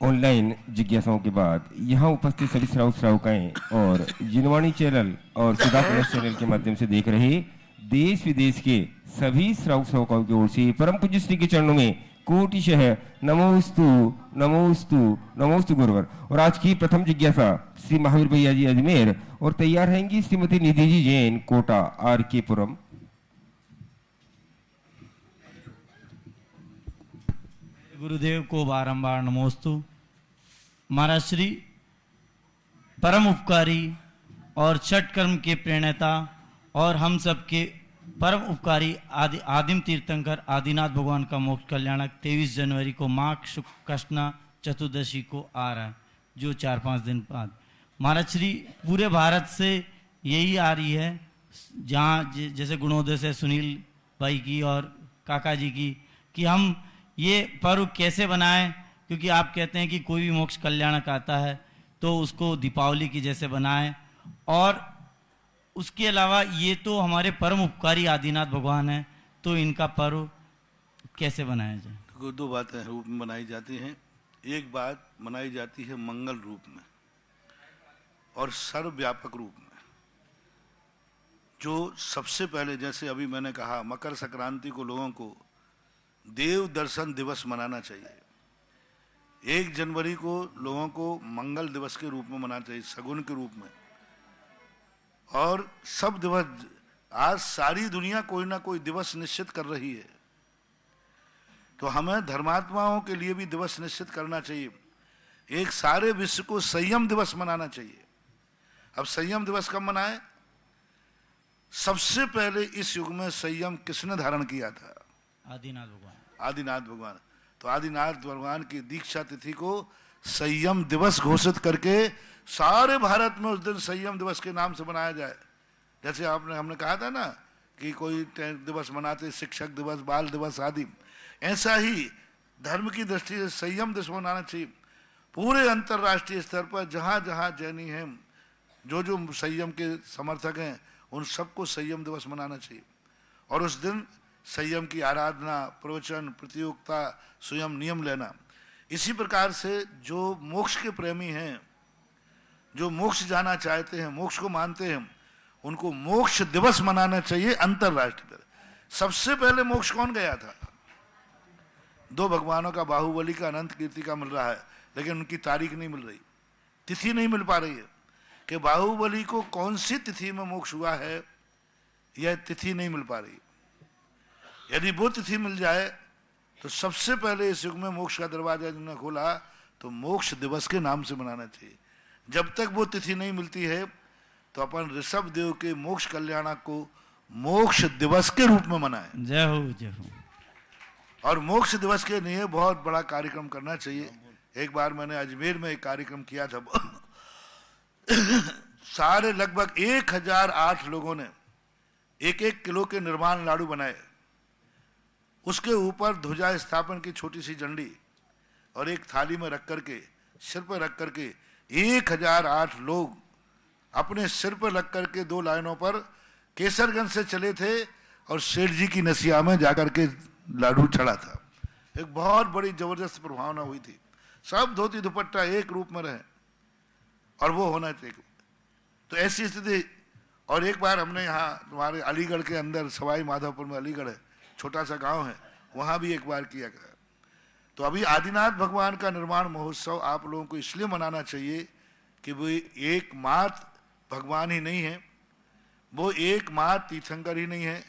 ऑनलाइन जिज्ञासाओं के बाद यहाँ उपस्थित सभी श्रावक श्रावकाएं और जिनवाणी चैनल और सुधा प्लस चैनल के माध्यम से देख रहे देश विदेश के सभी श्रावक श्रावकाओं की ओर से परम पूज्य श्री के चरणों में कोटिशः नमोस्तु नमोस्तु नमोस्तु गुरुवर। और आज की प्रथम जिज्ञासा श्री महावीर भैया जी अजमेर और तैयार रहेंगी श्रीमती निधि जी जैन कोटा RK पुरम। गुरुदेव को बारंबार नमोस्तु। महाराज श्री परम उपकारी और छठ कर्म के प्रणेता और हम सबके परम उपकारी आदिम तीर्थंकर आदिनाथ भगवान का मोक्ष कल्याणक 23 जनवरी को माघ शुक्ल कृष्णा चतुर्दशी को आ रहा है, जो 4-5 दिन बाद। महाराज श्री पूरे भारत से यही आ रही है, जहाँ जैसे गुणोदय से सुनील भाई की और काका जी की, कि हम ये पर्व कैसे बनाएं, क्योंकि आप कहते हैं कि कोई भी मोक्ष कल्याणक आता है तो उसको दीपावली की जैसे बनाएं। और उसके अलावा ये तो हमारे परम उपकारी आदिनाथ भगवान हैं, तो इनका पर्व कैसे बनाया जाए? तो 2 बातें रूप में बनाई जाती हैं। एक बात मनाई जाती है मंगल रूप में और सर्वव्यापक रूप में। जो सबसे पहले, जैसे अभी मैंने कहा, मकर संक्रांति को लोगों को देव दर्शन दिवस मनाना चाहिए। 1 जनवरी को लोगों को मंगल दिवस के रूप में मनाना चाहिए, शगुन के रूप में। और सब दिवस, आज सारी दुनिया कोई ना कोई दिवस निश्चित कर रही है, तो हमें धर्मात्माओं के लिए भी दिवस निश्चित करना चाहिए। एक सारे विश्व को संयम दिवस मनाना चाहिए। अब संयम दिवस कब मनाए? सबसे पहले इस युग में संयम किसने धारण किया था? आदिनाथ भगवान। आदिनाथ भगवान। तो आदिनाथ भगवान की दीक्षा तिथि को संयम दिवस घोषित करके सारे भारत में उस दिन संयम दिवस के नाम से मनाया जाए। जैसे हमने कहा था ना कि कोई दिवस मनाते, शिक्षक दिवस, बाल दिवस आदि, ऐसा ही धर्म की दृष्टि से संयम दिवस मनाना चाहिए। पूरे अंतर्राष्ट्रीय स्तर पर जहाँ जहाँ जैनी हैं, जो जो संयम के समर्थक हैं, उन सबको संयम दिवस मनाना चाहिए। और उस दिन संयम की आराधना, प्रवचन, प्रतियोगिता, स्वयं नियम लेना। इसी प्रकार से जो मोक्ष के प्रेमी हैं, जो मोक्ष जाना चाहते हैं, मोक्ष को मानते हैं, उनको मोक्ष दिवस मनाना चाहिए अंतरराष्ट्रीय। सबसे पहले मोक्ष कौन गया था? दो भगवानों का, बाहुबली का, अनंत कीर्ति का मिल रहा है, लेकिन उनकी तारीख नहीं मिल रही, तिथि नहीं मिल पा रही है कि बाहुबली को कौन सी तिथि में मोक्ष हुआ है, यह तिथि नहीं मिल पा रही। यदि वो तिथि मिल जाए तो सबसे पहले इस युग में मोक्ष का दरवाजा जिन्होंने खोला तो मोक्ष दिवस के नाम से मनाना चाहिए। जब तक वो तिथि नहीं मिलती है तो अपन ऋषभ देव के मोक्ष कल्याण को मोक्ष दिवस के रूप में मनाएं। जय हो, जय हो। और मोक्ष दिवस के लिए बहुत बड़ा कार्यक्रम करना चाहिए। एक बार मैंने अजमेर में एक कार्यक्रम किया था सारे लगभग 1008 लोगों ने 1-1 किलो के निर्माण लाडू बनाए, उसके ऊपर ध्वजा स्थापन की छोटी सी झंडी और एक थाली में रख करके, सिर पर रख करके 1008 लोग अपने सिर पर रख करके 2 लाइनों पर केसरगंज से चले थे और सेठ जी की नसिया में जाकर के लाडू चढ़ा था। एक बहुत बड़ी जबरदस्त प्रभावना हुई थी। सब धोती दुपट्टा एक रूप में रहे और वो होना चाहिए। तो ऐसी स्थिति। और एक बार हमने यहाँ तुम्हारे अलीगढ़ के अंदर, सवाई माधोपुर में अलीगढ़ है, छोटा सा गांव है, वहाँ भी एक बार किया गया। तो अभी आदिनाथ भगवान का निर्माण महोत्सव आप लोगों को इसलिए मनाना चाहिए कि वो एकमात्र भगवान ही नहीं है, वो एकमात्र तीर्थंकर ही नहीं है,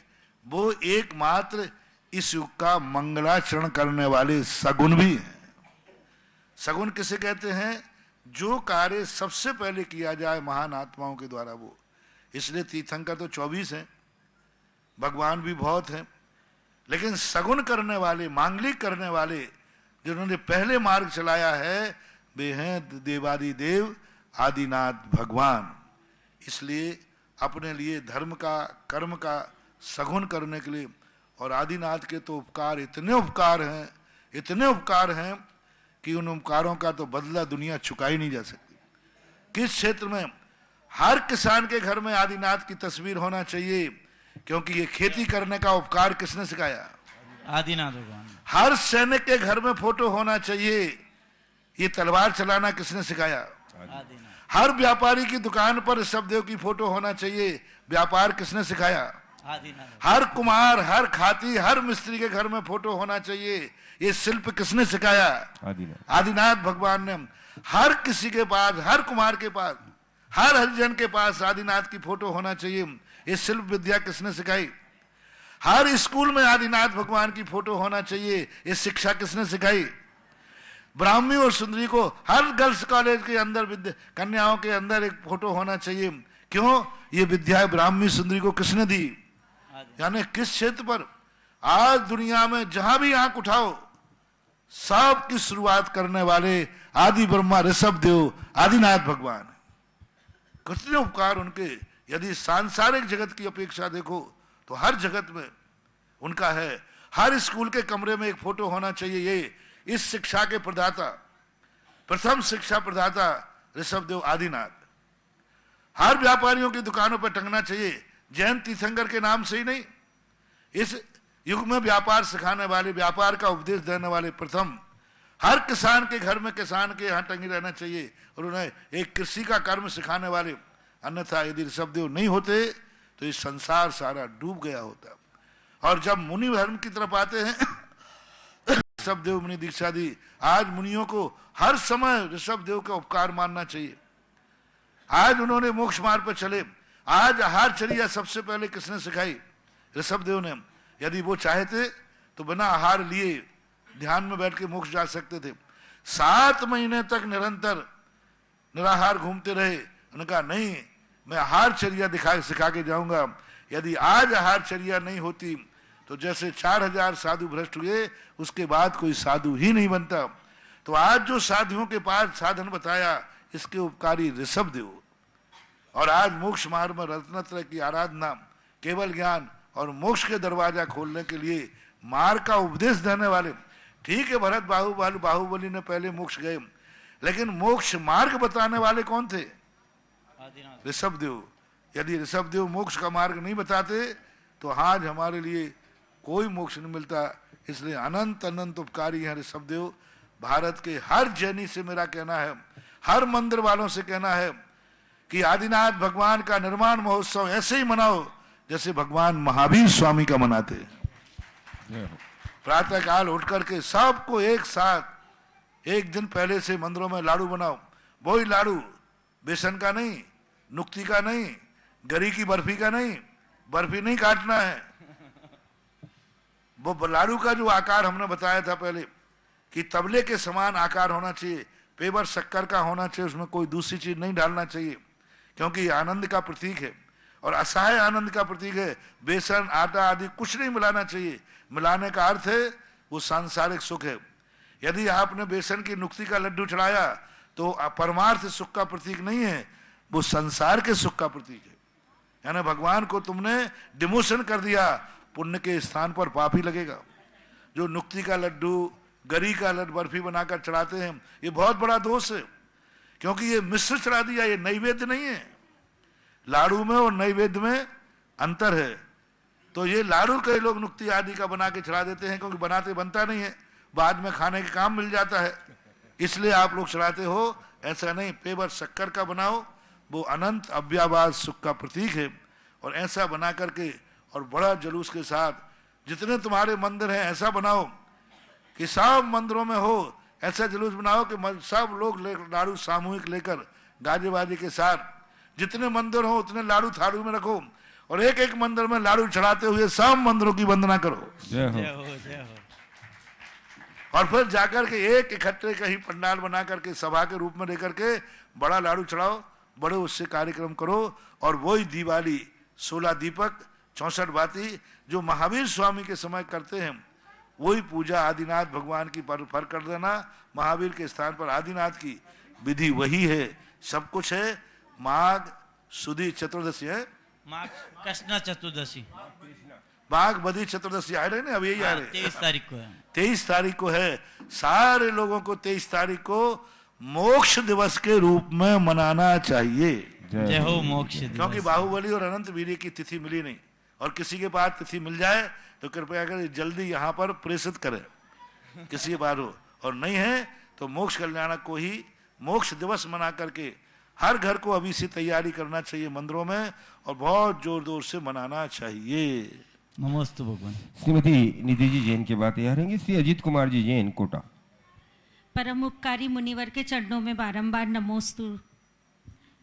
वो एकमात्र इस युग का मंगलाचरण करने वाले सगुन भी हैं। सगुन किसे कहते हैं? जो कार्य सबसे पहले किया जाए महान आत्माओं के द्वारा वो। इसलिए तीर्थंकर तो 24 हैं, भगवान भी बहुत हैं, लेकिन सगुन करने वाले, मांगलिक करने वाले, जिन्होंने पहले मार्ग चलाया है, वे हैं देवादिदेव आदिनाथ भगवान। इसलिए अपने लिए धर्म का, कर्म का सगुन करने के लिए, और आदिनाथ के तो उपकार, इतने उपकार हैं, इतने उपकार हैं कि उन उपकारों का तो बदला दुनिया चुका ही नहीं जा सकती। किस क्षेत्र में? हर किसान के घर में आदिनाथ की तस्वीर होना चाहिए, क्योंकि ये खेती करने का उपकार किसने सिखाया? आदिनाथ भगवान। हर सैनिक के घर में फोटो होना चाहिए, ये तलवार चलाना किसने सिखाया? आदिनाथ। हर व्यापारी की दुकान पर ऋषभदेव की फोटो होना चाहिए, व्यापार किसने सिखाया? आदिनाथ। हर कुम्हार, हर खाती, हर मिस्त्री के घर में फोटो होना चाहिए, ये शिल्प किसने सिखाया? आदिनाथ भगवान ने। हर किसी के पास, हर कुम्हार के पास, हर हरिजन के पास आदिनाथ की फोटो होना चाहिए, ये शिल्प विद्या किसने सिखाई? हर स्कूल में आदिनाथ भगवान की फोटो होना चाहिए, ये शिक्षा किसने सिखाई? ब्राह्मी और सुंदरी को हर गर्ल्स कॉलेज के अंदर, कन्याओं के अंदर एक फोटो होना चाहिए। क्यों? ये विद्या ब्राह्मी सुंदरी को किसने दी? यानी किस क्षेत्र पर? आज दुनिया में जहां भी आंख उठाओ, सब की शुरुआत करने वाले आदि ब्रह्मा ऋषभदेव आदिनाथ भगवान। कितने उपकार उनके। यदि सांसारिक जगत की अपेक्षा देखो तो हर जगत में उनका है। हर स्कूल के कमरे में एक फोटो होना चाहिए, ये इस शिक्षा के प्रदाता, प्रथम शिक्षा प्रदाता ऋषभदेव आदिनाथ। हर व्यापारियों की दुकानों पर टंगना चाहिए, जैन तीर्थंकर के नाम से ही नहीं, इस युग में व्यापार सिखाने वाले, व्यापार का उपदेश देने वाले प्रथम। हर किसान के घर में किसान के यहाँ टंगी रहना चाहिए, और उन्हें एक कृषि का कर्म सिखाने वाले। अन्यथा यदि ऋषभदेव नहीं होते तो ये संसार सारा डूब गया होता। और जब मुनि धर्म की तरफ आते हैं, ऋषभदेव मुनि दीक्षा दी। आज मुनियों को हर समय ऋषभदेव का उपकार मानना चाहिए। आज उन्होंने मोक्ष मार्ग पर चले। आज आहारचर्या सबसे पहले किसने सिखाई? ऋषभदेव ने। यदि वो चाहते तो बिना आहार लिए ध्यान में बैठ के मोक्ष जा सकते थे। 7 महीने तक निरंतर निराहार घूमते रहे। उन्होंने कहा नहीं, मैं आहारचर्या सिखा के जाऊंगा। यदि आज आहारचर्या नहीं होती तो जैसे 4000 साधु भ्रष्ट हुए, उसके बाद कोई साधु ही नहीं बनता। तो आज जो साधुओं के पास साधन बताया, इसके उपकारी ऋषभदेव। और आज मोक्ष मार्ग में रत्नत्रय की आराधना, केवल ज्ञान और मोक्ष के दरवाजा खोलने के लिए मार्ग का उपदेश देने वाले। ठीक है, भरत बाहुबली ने पहले मोक्ष गए, लेकिन मोक्ष मार्ग बताने वाले कौन थे? ऋषभदेव। यदि ऋषभदेव मोक्ष का मार्ग नहीं बताते तो आज हमारे लिए कोई मोक्ष नहीं मिलता। इसलिए अनंत अनंत उपकारी हैं ऋषभदेव। भारत के हर जैनी से मेरा कहना है, हर मंदिर वालों से कहना है कि आदिनाथ भगवान का निर्माण महोत्सव ऐसे ही मनाओ जैसे भगवान महावीर स्वामी का मनाते हैं। प्रातः काल उठ करके सबको एक साथ एक दिन पहले से मंदिरों में लाड़ू बनाओ। वही लाड़ू, बेसन का नहीं, नुक्ती का नहीं, गरी की बर्फी का नहीं, बर्फी नहीं काटना है। वो लाड़ू का जो आकार हमने बताया था पहले कि तबले के समान आकार होना चाहिए, पेवर शक्कर का होना चाहिए, उसमें कोई दूसरी चीज नहीं डालना चाहिए, क्योंकि ये आनंद का प्रतीक है और असहाय आनंद का प्रतीक है। बेसन, आटा आदि कुछ नहीं मिलाना चाहिए। मिलाने का अर्थ है वो सांसारिक सुख है। यदि आपने बेसन की नुक्ती का लड्डू चढ़ाया तो परमार्थ सुख का प्रतीक नहीं है, वो संसार के सुख का प्रतीक है। यानी भगवान को तुमने डिमोशन कर दिया, पुण्य के स्थान पर पाप ही लगेगा। जो नुक्ती का लड्डू, गरी का लड्डू, बर्फी बनाकर चढ़ाते हैं, ये बहुत बड़ा दोष है, क्योंकि ये मिश्र चढ़ा दिया, ये नैवेद्य नहीं है। लाड़ू में और नैवेद्य में अंतर है। तो ये लाड़ू कई लोग नुक्ती आदि का बना के चढ़ा देते हैं, क्योंकि बनाते बनता नहीं है, बाद में खाने के काम मिल जाता है, इसलिए आप लोग चढ़ाते हो। ऐसा नहीं, पेवर शक्कर का बनाओ, वो अनंत अव्याभास सुख का प्रतीक है। और ऐसा बना करके और बड़ा जुलूस के साथ, जितने तुम्हारे मंदिर हैं ऐसा बनाओ कि सब मंदिरों में हो, ऐसा जुलूस बनाओ कि सब लोग लाड़ू सामूहिक लेकर गाजे बाजे के साथ, जितने मंदिर हो उतने लाड़ू थाड़ू में रखो और एक एक मंदिर में लाड़ू चढ़ाते हुए सब मंदिरों की वंदना करो। जय हो, जय हो। और फिर जाकर के एक इकट्ठे कहीं पंडाल बना करके सभा के रूप में लेकर के बड़ा लाड़ू चढ़ाओ, बड़े उससे कार्यक्रम करो। और वही दिवाली 16 दीपक 64 बाती जो महावीर स्वामी के समय करते हैं, वही पूजा आदिनाथ भगवान की पर कर देना। महावीर के स्थान पर आदिनाथ की विधि वही है, सब कुछ है। माघ सुदी चतुर्दशी है, माघ कृष्णा चतुर्दशी, माघ बदी चतुर्दशी आ रहे ना, अब यही आ रहे 23 तारीख को है। 23 तारीख को है। सारे लोगों को 23 तारीख को मोक्ष दिवस के रूप में मनाना चाहिए। जय हो मोक्ष दिवस। क्योंकि बाहुबली और अनंत वीर्य की तिथि मिली नहीं, और किसी के पास तिथि मिल जाए तो कृपया कर जल्दी यहाँ पर प्रेषित करें, किसी के पास हो, और नहीं है तो मोक्ष कल्याणक को ही मोक्ष दिवस मना करके हर घर को अभी से तैयारी करना चाहिए मंदिरों में, और बहुत जोर जोर से मनाना चाहिए। नमस्ते भगवान। श्रीमती निधि जी जैन के बात यहाँ रहेंगे। श्री अजीत कुमार जी जैन, कोटा। परम उपकारी मुनिवर के चरणों में बारंबार नमोस्तु।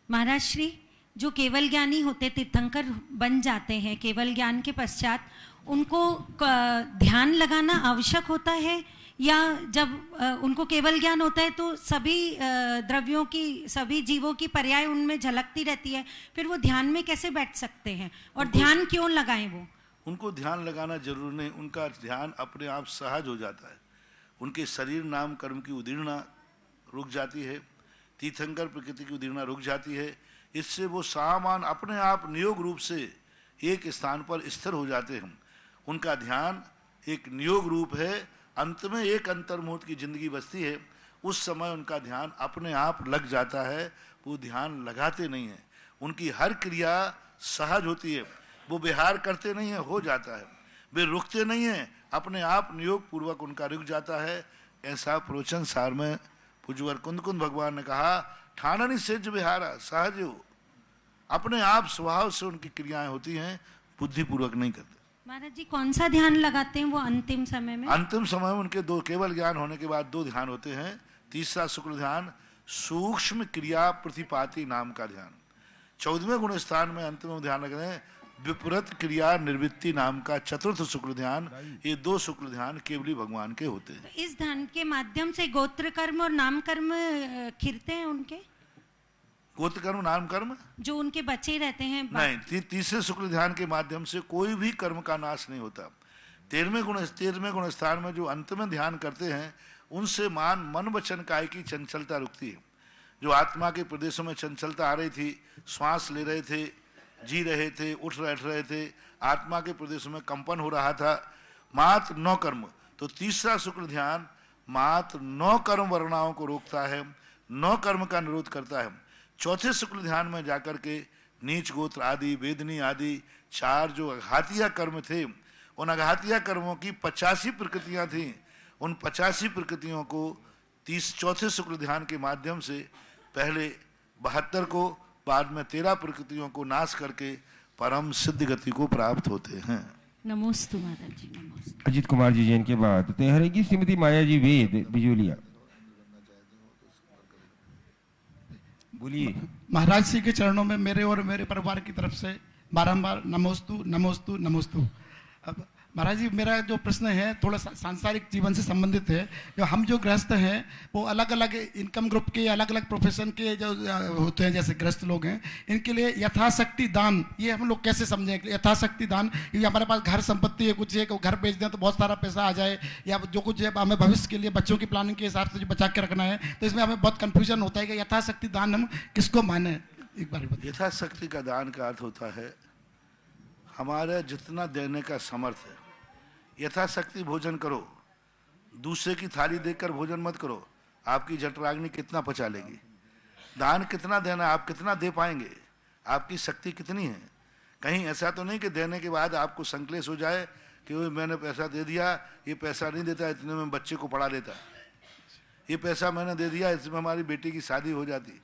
महाराज श्री, जो केवल ज्ञानी होते तीर्थंकर बन जाते हैं, केवल ज्ञान के पश्चात उनको ध्यान लगाना आवश्यक होता है, या जब उनको केवल ज्ञान होता है तो सभी द्रव्यों की, सभी जीवों की पर्याय उनमें झलकती रहती है, फिर वो ध्यान में कैसे बैठ सकते हैं और ध्यान क्यों लगाएं? वो उनको ध्यान लगाना जरूर नहीं, उनका ध्यान अपने आप सहज हो जाता है। उनके शरीर नाम कर्म की उदीर्णा रुक जाती है, तीर्थंकर प्रकृति की उदीर्णा रुक जाती है। इससे वो सामान अपने आप नियोग रूप से एक स्थान पर स्थिर हो जाते हैं। उनका ध्यान एक नियोग रूप है, अंत में एक अंतर्मुहूर्त की जिंदगी बसती है, उस समय उनका ध्यान अपने आप लग जाता है। वो ध्यान लगाते नहीं है, उनकी हर क्रिया सहज होती है, वो विहार करते नहीं है, हो जाता है। वे रुकते नहीं है, अपने आप नियोग पूर्वक उनका रुक जाता है। ऐसा प्रवचन सार में पूज्यवर कुंद कुंद भगवान ने कहा, ठाननी सेज विहारा सहज हो, अपने आप स्वभाव से उनकी क्रियाएं होती हैं, बुद्धिपूर्वक नहीं करते। महाराज जी, कौन सा ध्यान लगाते हैं वो अंतिम समय में? अंतिम समय में उनके दो, केवल ज्ञान होने के बाद 2 ध्यान होते हैं। तीसरा शुक्ल ध्यान, सूक्ष्म क्रिया प्रतिपाती नाम का ध्यान। 14वें गुण स्थान में अंतिम ध्यान रख रहे हैं, विपरीत क्रिया निर्वृत्ति नाम का चतुर्थ शुक्ल ध्यान। ये 2 शुक्ल ध्यान केवली भगवान के होते हैं। तो इस ध्यान के माध्यम से गोत्र कर्म और नाम कर्म खिरते हैं उनके? गोत्र कर्म, नाम कर्म जो उनके बचे रहते हैं नहीं। तीसरे शुक्ल ध्यान के माध्यम से कोई भी कर्म का नाश नहीं होता। 13वें गुण स्थान में जो अंत में ध्यान करते हैं, उनसे मन वचन काय की चंचलता रुकती है। जो आत्मा के प्रदेशों में चंचलता आ रही थी, श्वास ले रहे थे, जी रहे थे, उठ बैठ रहे थे, आत्मा के प्रदेशों में कंपन हो रहा था, मात्र 9 कर्म। तो तीसरा शुक्ल ध्यान मात्र 9 कर्म वर्णाओं को रोकता है, 9 कर्म का निरोध करता है। चौथे शुक्ल ध्यान में जाकर के नीच गोत्र आदि, वेदनी आदि 4 जो अघातिया कर्म थे, उन अघातिया कर्मों की 85 प्रकृतियां थीं। उन 85 प्रकृतियों को चौथे शुक्ल ध्यान के माध्यम से पहले 72 को, बाद में 13 प्रकृतियों को नाश करके परम सिद्ध गति को प्राप्त होते हैं। नमोस्तु महाराज जी, नमोस्तु। अजित कुमार जी जैन के बाद तैयारेगी श्रीमती माया जी वेद बिजोलिया। बोलिए। महाराज श्री के चरणों में मेरे और मेरे परिवार की तरफ से बारंबार नमोस्तु नमोस्तु नमोस्तु। अब महाराज जी, मेरा जो प्रश्न है थोड़ा सांसारिक जीवन से संबंधित है। जो हम जो गृहस्थ हैं वो अलग अलग इनकम ग्रुप के, अलग अलग प्रोफेशन के जो होते हैं, जैसे गृहस्थ लोग हैं, इनके लिए यथाशक्ति दान, ये हम लोग कैसे समझें? यथाशक्ति दान, क्योंकि हमारे पास घर संपत्ति है, कुछ है, घर बेच दें तो बहुत सारा पैसा आ जाए, या जो कुछ है हमें भविष्य के लिए बच्चों की प्लानिंग के हिसाब से जो बचा के रखना है, तो इसमें हमें बहुत कन्फ्यूजन होता है कि यथाशक्ति दान हम किसको माने। एक बार बताइए। यथाशक्ति का दान का अर्थ होता है हमारा जितना देने का समर्थ है। यथाशक्ति भोजन करो, दूसरे की थाली देखकर भोजन मत करो। आपकी जठराग्नि कितना पचा लेगी? दान कितना देना, आप कितना दे पाएंगे, आपकी शक्ति कितनी है। कहीं ऐसा तो नहीं कि देने के बाद आपको संकलेश हो जाए कि वो मैंने पैसा दे दिया, ये पैसा नहीं देता, इतने में बच्चे को पढ़ा लेता, ये पैसा मैंने दे दिया, इसमें हमारी बेटी की शादी हो जाती,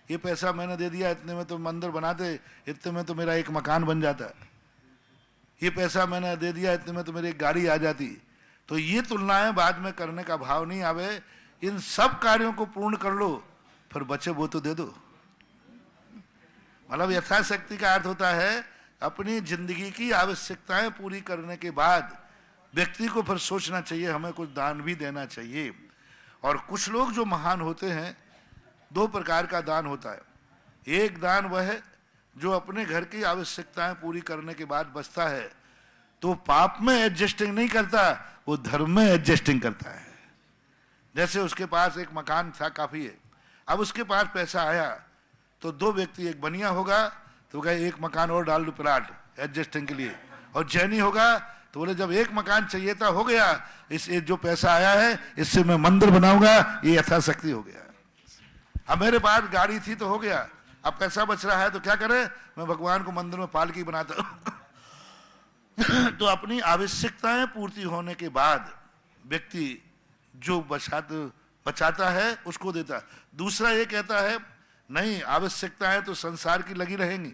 ये पैसा मैंने दे दिया, इतने में तो मंदिर बनाते, इतने में तो मेरा एक मकान बन जाता, ये पैसा मैंने दे दिया, इतने में तो मेरी एक गाड़ी आ जाती। तो ये तुलनाएं बाद में करने का भाव नहीं आवे। इन सब कार्यों को पूर्ण कर लो, फिर बचे वो तो दे दो। मतलब यथाशक्ति का अर्थ होता है अपनी जिंदगी की आवश्यकताएं पूरी करने के बाद व्यक्ति को फिर सोचना चाहिए हमें कुछ दान भी देना चाहिए। और कुछ लोग जो महान होते हैं, दो प्रकार का दान होता है। एक दान वह है जो अपने घर की आवश्यकताएं पूरी करने के बाद बचता है, तो पाप में एडजस्टिंग नहीं करता, वो धर्म में एडजस्टिंग करता है। जैसे उसके पास एक मकान था, काफी है, अब उसके पास पैसा आया तो दो व्यक्ति, एक बनिया होगा तो कहे एक मकान और डाल दो प्लाट एडजस्टिंग के लिए, और जैनी होगा तो बोले जब एक मकान चाहिए था हो गया, इस जो पैसा आया है इससे मैं मंदिर बनाऊंगा, ये यथाशक्ति हो गया। अब मेरे पास गाड़ी थी तो हो गया, अब पैसा बच रहा है तो क्या करे, मैं भगवान को मंदिर में पालकी बनाता हूं। तो अपनी आवश्यकताएं पूर्ति होने के बाद व्यक्ति जो बचाता है उसको देता। दूसरा ये कहता है नहीं, आवश्यकताएं तो संसार की लगी रहेंगी,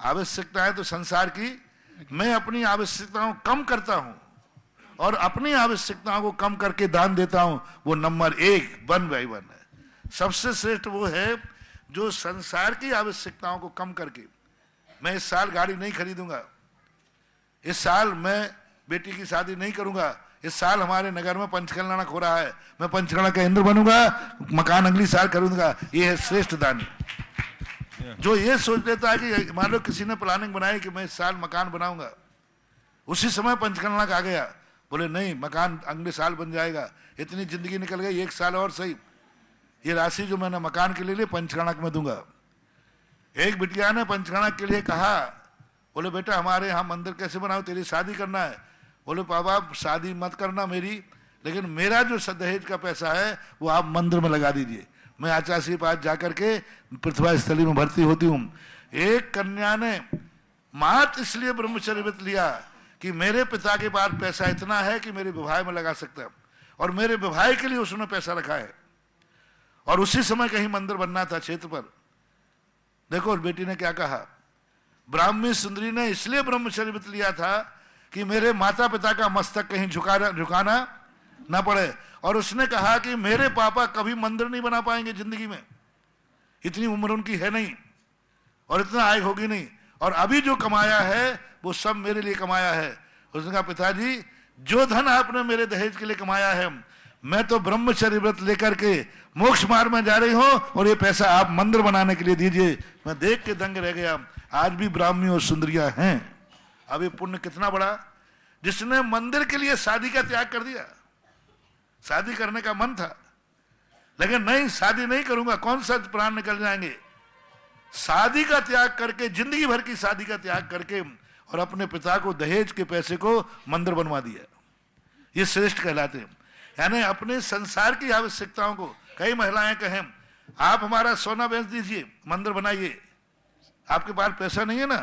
आवश्यकताएं तो संसार की, मैं अपनी आवश्यकताओं कम करता हूं और अपनी आवश्यकताओं को कम करके दान देता हूं। वो नंबर 1 1 बाई 1 है। सबसे श्रेष्ठ वो है जो संसार की आवश्यकताओं को कम करके, मैं इस साल गाड़ी नहीं खरीदूंगा, इस साल मैं बेटी की शादी नहीं करूंगा, इस साल हमारे नगर में पंचकल्याण हो रहा है, मैं पंचकल्याण का इंद्र बनूंगा, मकान अगली साल करूंगा। ये है श्रेष्ठ दानी। जो ये सोच लेता है कि मान लो किसी ने प्लानिंग बनाई कि मैं इस साल मकान बनाऊंगा, उसी समय पंचकल्याण आ गया, बोले नहीं मकान अगले साल बन जाएगा, इतनी जिंदगी निकल गई, एक साल और सही, ये राशि जो मैंने मकान के लिए पंचकल्याण में दूंगा। एक बिटिया ने पंचकल्याण के लिए कहा, बोले बेटा हमारे यहाँ मंदिर कैसे बनाओ, तेरी शादी करना है। बोले बाबा शादी मत करना मेरी, लेकिन मेरा जो दहेज का पैसा है वो आप मंदिर में लगा दीजिए, मैं आचार्य के पास जाकर के पृथ्वी स्थली में भर्ती होती हूँ। एक कन्या ने मात्र इसलिए ब्रह्मचर्य व्रत लिया कि मेरे पिता के पास पैसा इतना है कि मेरे विवाह में लगा सकता है, और मेरे विवाह के लिए उसने पैसा रखा है, और उसी समय कहीं मंदिर बनना था क्षेत्र पर। देखो उस बेटी ने क्या कहा, ब्राह्मी सुंदरी ने इसलिए ब्रह्मचर्य व्रत लिया था कि मेरे माता पिता का मस्तक कहीं झुकाना ना पड़े, और उसने कहा कि मेरे पापा कभी मंदिर नहीं बना पाएंगे जिंदगी में, इतनी उम्र उनकी है नहीं और इतना आय होगी नहीं, और अभी जो कमाया है वो सब मेरे लिए कमाया है। उसने कहा पिताजी जो धन आपने मेरे दहेज के लिए कमाया है, मैं तो ब्रह्मचर्य व्रत लेकर के मोक्ष मार्ग में जा रही हूं, और ये पैसा आप मंदिर बनाने के लिए दीजिए। मैं देख के दंग रह गया। आज भी ब्राह्मी और सुंदरियां हैं। अब ये पुण्य कितना बड़ा, जिसने मंदिर के लिए शादी का त्याग कर दिया। शादी करने का मन था लेकिन नहीं, शादी नहीं करूंगा, कौन सा प्राण निकल जाएंगे। शादी का त्याग करके, जिंदगी भर की शादी का त्याग करके, और अपने पिता को दहेज के पैसे को मंदिर बनवा दिया। ये श्रेष्ठ कहलाते हैं। यानी अपने संसार की आवश्यकताओं को, कई महिलाएं कहें आप हमारा सोना बेच दीजिए, मंदिर बनाइए, आपके पास पैसा नहीं है ना,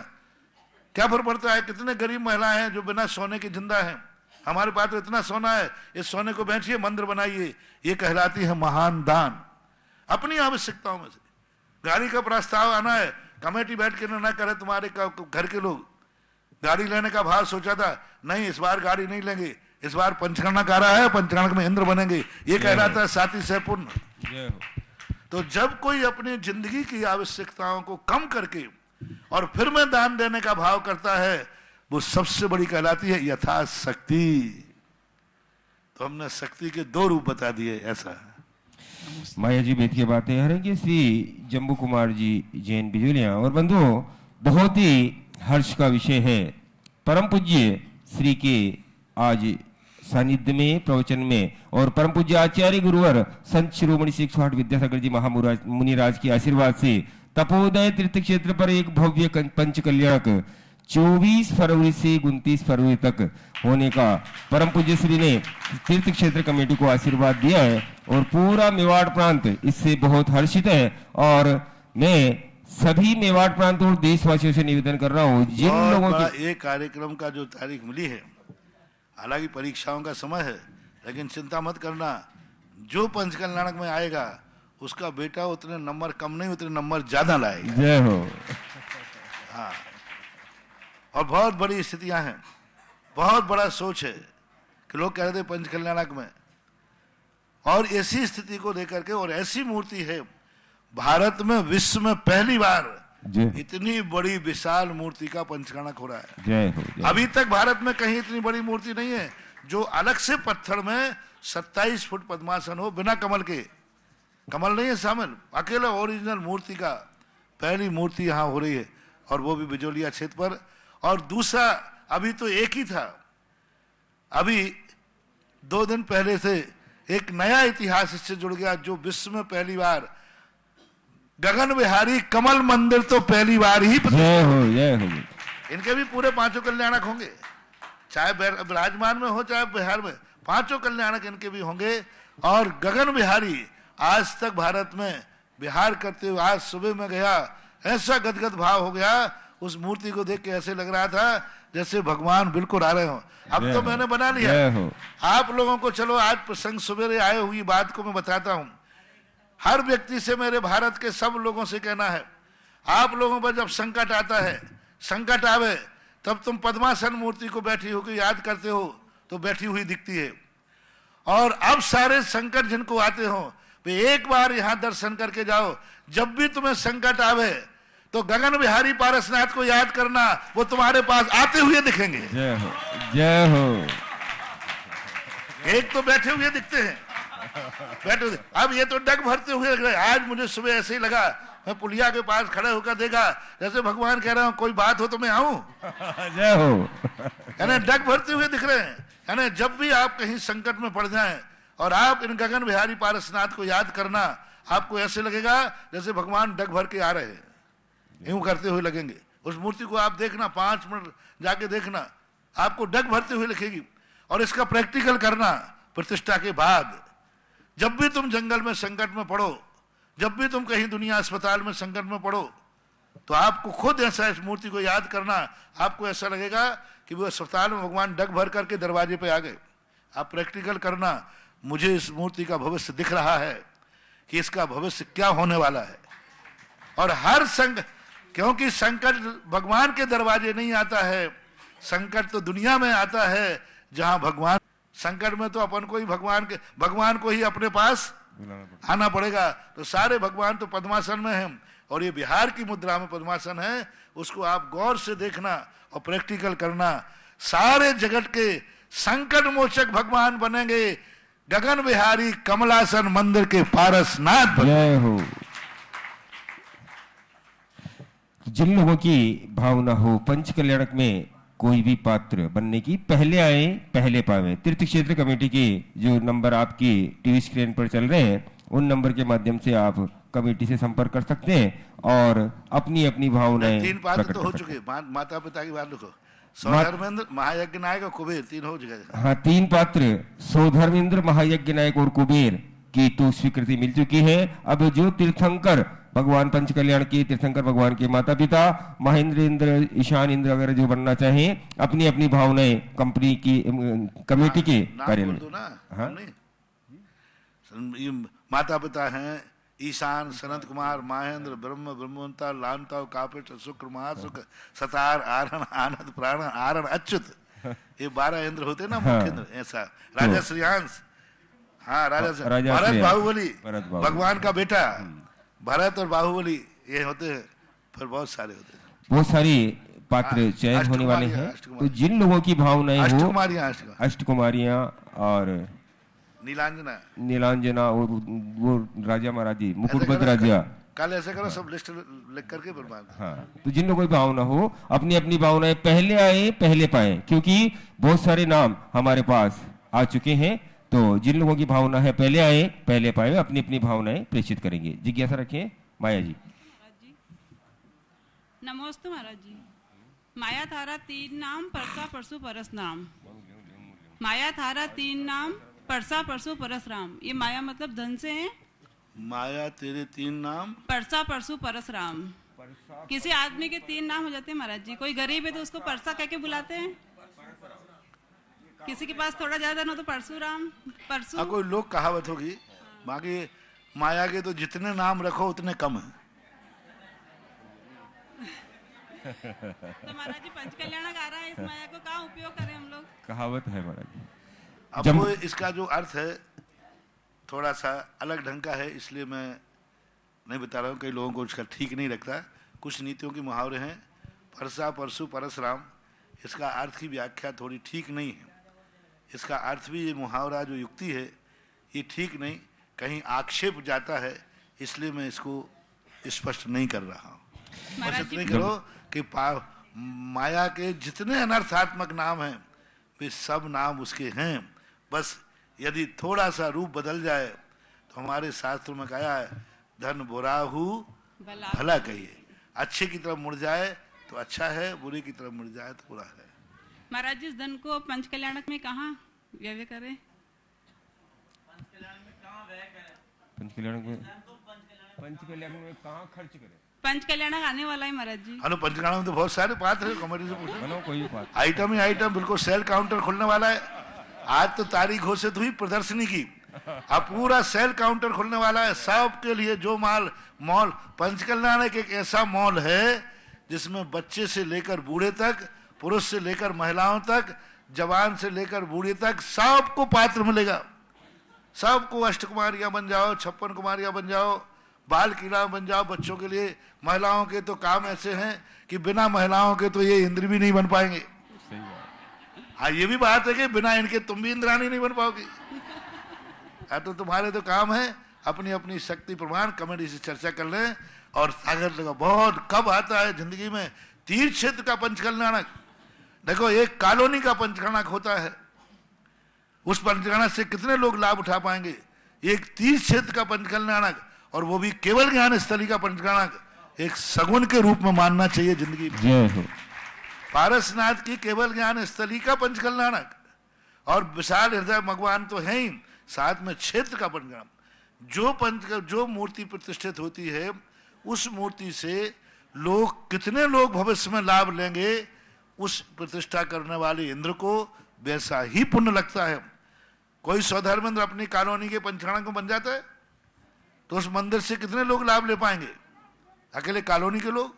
क्या फर्क पड़ता है। कितने गरीब महिलाएं हैं जो बिना सोने के जिंदा हैं, हमारे पास तो इतना सोना है, इस सोने को बेचिए, मंदिर बनाइए। ये कहलाती है महान दान। अपनी आवश्यकताओं में से गाड़ी का प्रस्ताव आना है, कमेटी बैठ के ना करे तुम्हारे घर के लोग, गाड़ी लेने का भाव सोचा था, नहीं इस बार गाड़ी नहीं लेंगे, इस बार पंचकर्णक आ रहा है, पंचकर्णक में इंद्र बनेंगे, ये कह रहा था साथी सहपूर्ण। तो जब कोई अपनी जिंदगी की आवश्यकताओं को कम करके और फिर में दान देने का भाव करता है, वो सबसे बड़ी कहलाती है यथाशक्ति। तो हमने शक्ति के 2 रूप बता दिए। ऐसा माया जी बेद की बातें हरेंगे श्री जम्बू कुमार जी जैन बिजुलिया। और बंधुओं, बहुत ही हर्ष का विषय है, परम पूज्य श्री के आज सानिध्य में प्रवचन में और परम पूज्य आचार्य गुरुवर संत शिरोमणि श्री 108 विद्यासागर जी महामुनिराज के आशीर्वाद से तपोदय तीर्थ क्षेत्र पर एक भव्य पंच कल्याणक 24 फरवरी से 29 फरवरी तक होने का परम पूज्य श्री ने तीर्थ क्षेत्र कमेटी को आशीर्वाद दिया है और पूरा मेवाड़ प्रांत इससे बहुत हर्षित है। और मैं सभी मेवाड़ प्रांत और देशवासियों से निवेदन कर रहा हूँ, जिन लोगों के एक कार्यक्रम का जो तारीख मिली है, हालांकि परीक्षाओं का समय है, लेकिन चिंता मत करना, जो पंचकल्याणक में आएगा उसका बेटा उतने नंबर कम नहीं, उतने नंबर ज्यादा लाएगा। जय हो। हाँ, और बहुत बड़ी स्थितियां हैं, बहुत बड़ा सोच है कि लोग कह रहे थे पंचकल्याणक में, और ऐसी स्थिति को लेकर के, और ऐसी मूर्ति है भारत में, विश्व में पहली बार इतनी बड़ी विशाल मूर्ति का पंचकल्याणक हो रहा है। जय हो, जय। अभी तक भारत में कहीं इतनी बड़ी मूर्ति नहीं है जो अलग से पत्थर में 27 फुट पद्मासन हो, बिना कमल के, कमल नहीं है शामिल, अकेला ओरिजिनल मूर्ति का पहली मूर्ति यहाँ हो रही है, और वो भी बिजोलिया क्षेत्र पर। और दूसरा, अभी तो एक ही था, अभी 2 दिन पहले से एक नया इतिहास इससे जुड़ गया, जो विश्व में पहली बार गगन विहारी कमल मंदिर तो पहली बार ही जय हो, जय हो। इनके भी पूरे 5 कल्याणक होंगे, चाहे विराजमान में हो चाहे बिहार में, 5 कल्याणक इनके भी होंगे। और गगन विहारी आज तक भारत में विहार करते हुए, आज सुबह में गया, ऐसा गदगद भाव हो गया, उस मूर्ति को देख के ऐसे लग रहा था जैसे भगवान बिल्कुल आ रहे हो। अब तो मैंने बना लिया, आप लोगों को, चलो आज प्रसंग सवेरे आए हुई बात को मैं बताता हूं। हर व्यक्ति से, मेरे भारत के सब लोगों से कहना है, आप लोगों पर जब संकट आता है, संकट आवे, तब तुम पद्मासन मूर्ति को बैठी होकर याद करते हो तो बैठी हुई दिखती है। और अब सारे संकट जिनको आते हो, वे एक बार यहां दर्शन करके जाओ, जब भी तुम्हें संकट आवे तो गगन बिहारी पारसनाथ को याद करना, वो तुम्हारे पास आते हुए दिखेंगे। जय हो, जय हो। एक तो बैठे हुए दिखते हैं, बैठे हुए, अब ये तो डग भरते हुए लग रहे। आज मुझे सुबह ऐसे ही लगा, मैं पुलिया के पास खड़े होकर देखा, जैसे भगवान कह रहा हूं कोई बात हो तो मैं आऊं। जय हो। यानी डग भरते हुए दिख रहे हैं। यानी जब भी आप कहीं संकट में पड़ जाएं और आप इन गगन बिहारी पारसनाथ को याद करना, आपको ऐसे लगेगा जैसे भगवान डग भर के आ रहे हैं, यूं करते हुए लगेंगे। उस मूर्ति को आप देखना, 5 मिनट जाके देखना, आपको डग भरते हुए लिखेगी। और इसका प्रैक्टिकल करना प्रतिष्ठा के बाद, जब भी तुम जंगल में संकट में पड़ो, जब भी तुम कहीं दुनिया अस्पताल में संकट में पड़ो, तो आपको खुद ऐसा इस मूर्ति को याद करना, आपको ऐसा लगेगा कि वो अस्पताल में भगवान डग भर करके दरवाजे पे आ गए। आप प्रैक्टिकल करना, मुझे इस मूर्ति का भविष्य दिख रहा है कि इसका भविष्य क्या होने वाला है। और हर संकट, क्योंकि संकट भगवान के दरवाजे नहीं आता है, संकट तो दुनिया में आता है जहां भगवान, संकट में तो अपन को ही भगवान को ही अपने पास आना पड़ेगा। तो सारे भगवान तो पद्मासन में हैं, और ये बिहार की मुद्रा में पद्मासन है, उसको आप गौर से देखना और प्रैक्टिकल करना। सारे जगत के संकट मोचक भगवान बनेंगे, गगन बिहारी कमलासन मंदिर के पारसनाथ। जय हो। जिन लोगों की भावना हो पंच कल्याणक में कोई भी पात्र बनने की, पहले आए पहले पावे। तीर्थ क्षेत्र कमेटी के जो नंबर आपकी टीवी स्क्रीन पर चल रहे हैं, उन नंबर के माध्यम से आप कमेटी से संपर्क कर सकते हैं और अपनी अपनी भावनाएं 3 पात्र तो हो चुके, माता पिता की बात लिखो, सौधर्मेंद्र, महायज्ञ नायक और कुबेर, 3 हो चुके। हाँ, 3 पात्र सौधर्मेंद्र, महायज्ञ नायक और कुबेर की तो स्वीकृति मिल चुकी है। अब जो तीर्थंकर भगवान पंच कल्याण के तीर्थंकर भगवान के माता पिता महेंद्र इंद्र, ईशान इंद्र वगैरह जो बनना चाहें, अपनी अपनी भावनाएं कंपनी की कमेटी के कार्यालय में। माता पिता हैं, ईशान, सनत कुमार, महेंद्र, ब्रह्म, ब्रह्मवंता, लांताव, कापिट, शुक्र, महासुख, सतार, आरण, आनंद, प्राण, आरण, अच्युत, ये 12 इंद्र होते ना मुख्य इंद्र। ऐसा राजा श्रेयांश, हाँ राजा भरत बाहुबली, भगवान का बेटा भरत और बाहुबली, ये होते हैं। फिर बहुत सारे होते हैं, बहुत सारी पात्र चयन होने वाले हैं। तो जिन लोगों की भावनाएं हो, अष्टकुमारियां और नीलांजना और वो राजा महाराज जी मुकुटबद्ध राजा, कल ऐसे करो सब लिस्ट लिख करके बर्बाद। हाँ, तो जिन लोगों की भावना हो अपनी अपनी भावनाएं पहले आए पहले पाए, क्योंकि बहुत सारे नाम हमारे पास आ चुके हैं। तो जिन लोगों की भावना है पहले आए पहले पाए, अपनी अपनी भावनाएं प्रेषित करेंगे। जिज्ञासा रखें माया जी। नमोस्तु महाराज जी। माया थारा 3 नाम, परसा परसु परस नाम। माया थारा 3 नाम, परसा परसु परस राम। ये माया मतलब धन से है। माया तेरे 3 नाम, परसा परसु परस राम। किसी आदमी के 3 नाम हो जाते हैं महाराज जी। कोई गरीब है तो उसको परसा कह के बुलाते हैं, किसी के पास थोड़ा ज्यादा धन हो तो परशुराम, परसु। कोई लोग कहावत होगी। बाकी माया के तो जितने नाम रखो उतने कम है। तो महाराज जी पंचकल्याणक आ रहा है, इस माया को कहाँ उपयोग करें हम लोग? कहावत है महाराज जी। अब वो इसका जो अर्थ है थोड़ा सा अलग ढंग का है, इसलिए मैं नहीं बता रहा हूँ। कई लोगों को इसका ठीक नहीं लगता। कुछ नीतियों के मुहावरे हैं, परसा परसु परसराम, इसका अर्थ की व्याख्या थोड़ी ठीक नहीं है। इसका अर्थ भी, ये मुहावरा जो युक्ति है ये ठीक नहीं, कहीं आक्षेप जाता है, इसलिए मैं इसको स्पष्ट नहीं कर रहा हूँ। बस इतने करो कि माया के जितने अनर्थात्मक नाम हैं वे सब नाम उसके हैं। बस यदि थोड़ा सा रूप बदल जाए तो हमारे शास्त्रों में कहा है, धन बुराहु भला कहिए। अच्छे की तरफ मुड़ जाए तो अच्छा है, बुरे की तरफ मुड़ जाए तो बुरा है। महाराज जी, इस धन को पंचकल्याणक में कहाँ व्यय करें? पंचकल्याणक में कहाँ खर्च करें? पंचकल्याणक आने वाला है महाराज जी। पंचकल्याणक में तो बहुत सारे पात्र है, कमेटी से पूछो। कोई बात आइटम ही आइटम, बिल्कुल सेल काउंटर खुलने वाला है। आज तो तारीख घोषित हुई प्रदर्शनी की, अब पूरा सेल काउंटर खुलने वाला है सबके लिए। जो मॉल पंचकल्याणक एक ऐसा मॉल है जिसमें बच्चे से लेकर बूढ़े तक, पुरुष से लेकर महिलाओं तक, जवान से लेकर बूढ़े तक सबको पात्र मिलेगा। सबको अष्टकुमारियां बन जाओ, 56 कुमारियां बन जाओ, बाल किला बन जाओ बच्चों के लिए। महिलाओं के तो काम ऐसे हैं कि बिना महिलाओं के तो ये इंद्र भी नहीं बन पाएंगे। हाँ, ये भी बात है कि बिना इनके तुम भी इंद्राणी नहीं बन पाओगी। तो तुम्हारे तो काम है अपनी अपनी शक्ति प्रमाण कमेटी से चर्चा कर लें। और अगर बहुत कब आता है जिंदगी में तीर्थ क्षेत्र का पंचकल्याणक। देखो, एक कॉलोनी का पंचकल्याणक होता है, उस पंचकल्याणक से कितने लोग लाभ उठा पाएंगे। एक तीर्थ क्षेत्र का पंचकल्याणक, और वो भी केवल ज्ञान स्थली का पंचकल्याणक, एक सगुन के रूप में मानना चाहिए जिंदगी में। पारसनाथ की केवल ज्ञान स्थली का पंचकल्याणक और विशाल हृदय भगवान तो है ही, साथ में क्षेत्र का पंचकल्याणक। जो मूर्ति प्रतिष्ठित होती है उस मूर्ति से कितने लोग भविष्य में लाभ लेंगे, उस प्रतिष्ठा करने वाले इंद्र को वैसा ही पुण्य लगता है। कोई स्वधर्मेंद्र अपनी कॉलोनी के पंचकल्याणक में बन जाता है तो उस मंदिर से कितने लोग लाभ ले पाएंगे? अकेले कॉलोनी के लोग,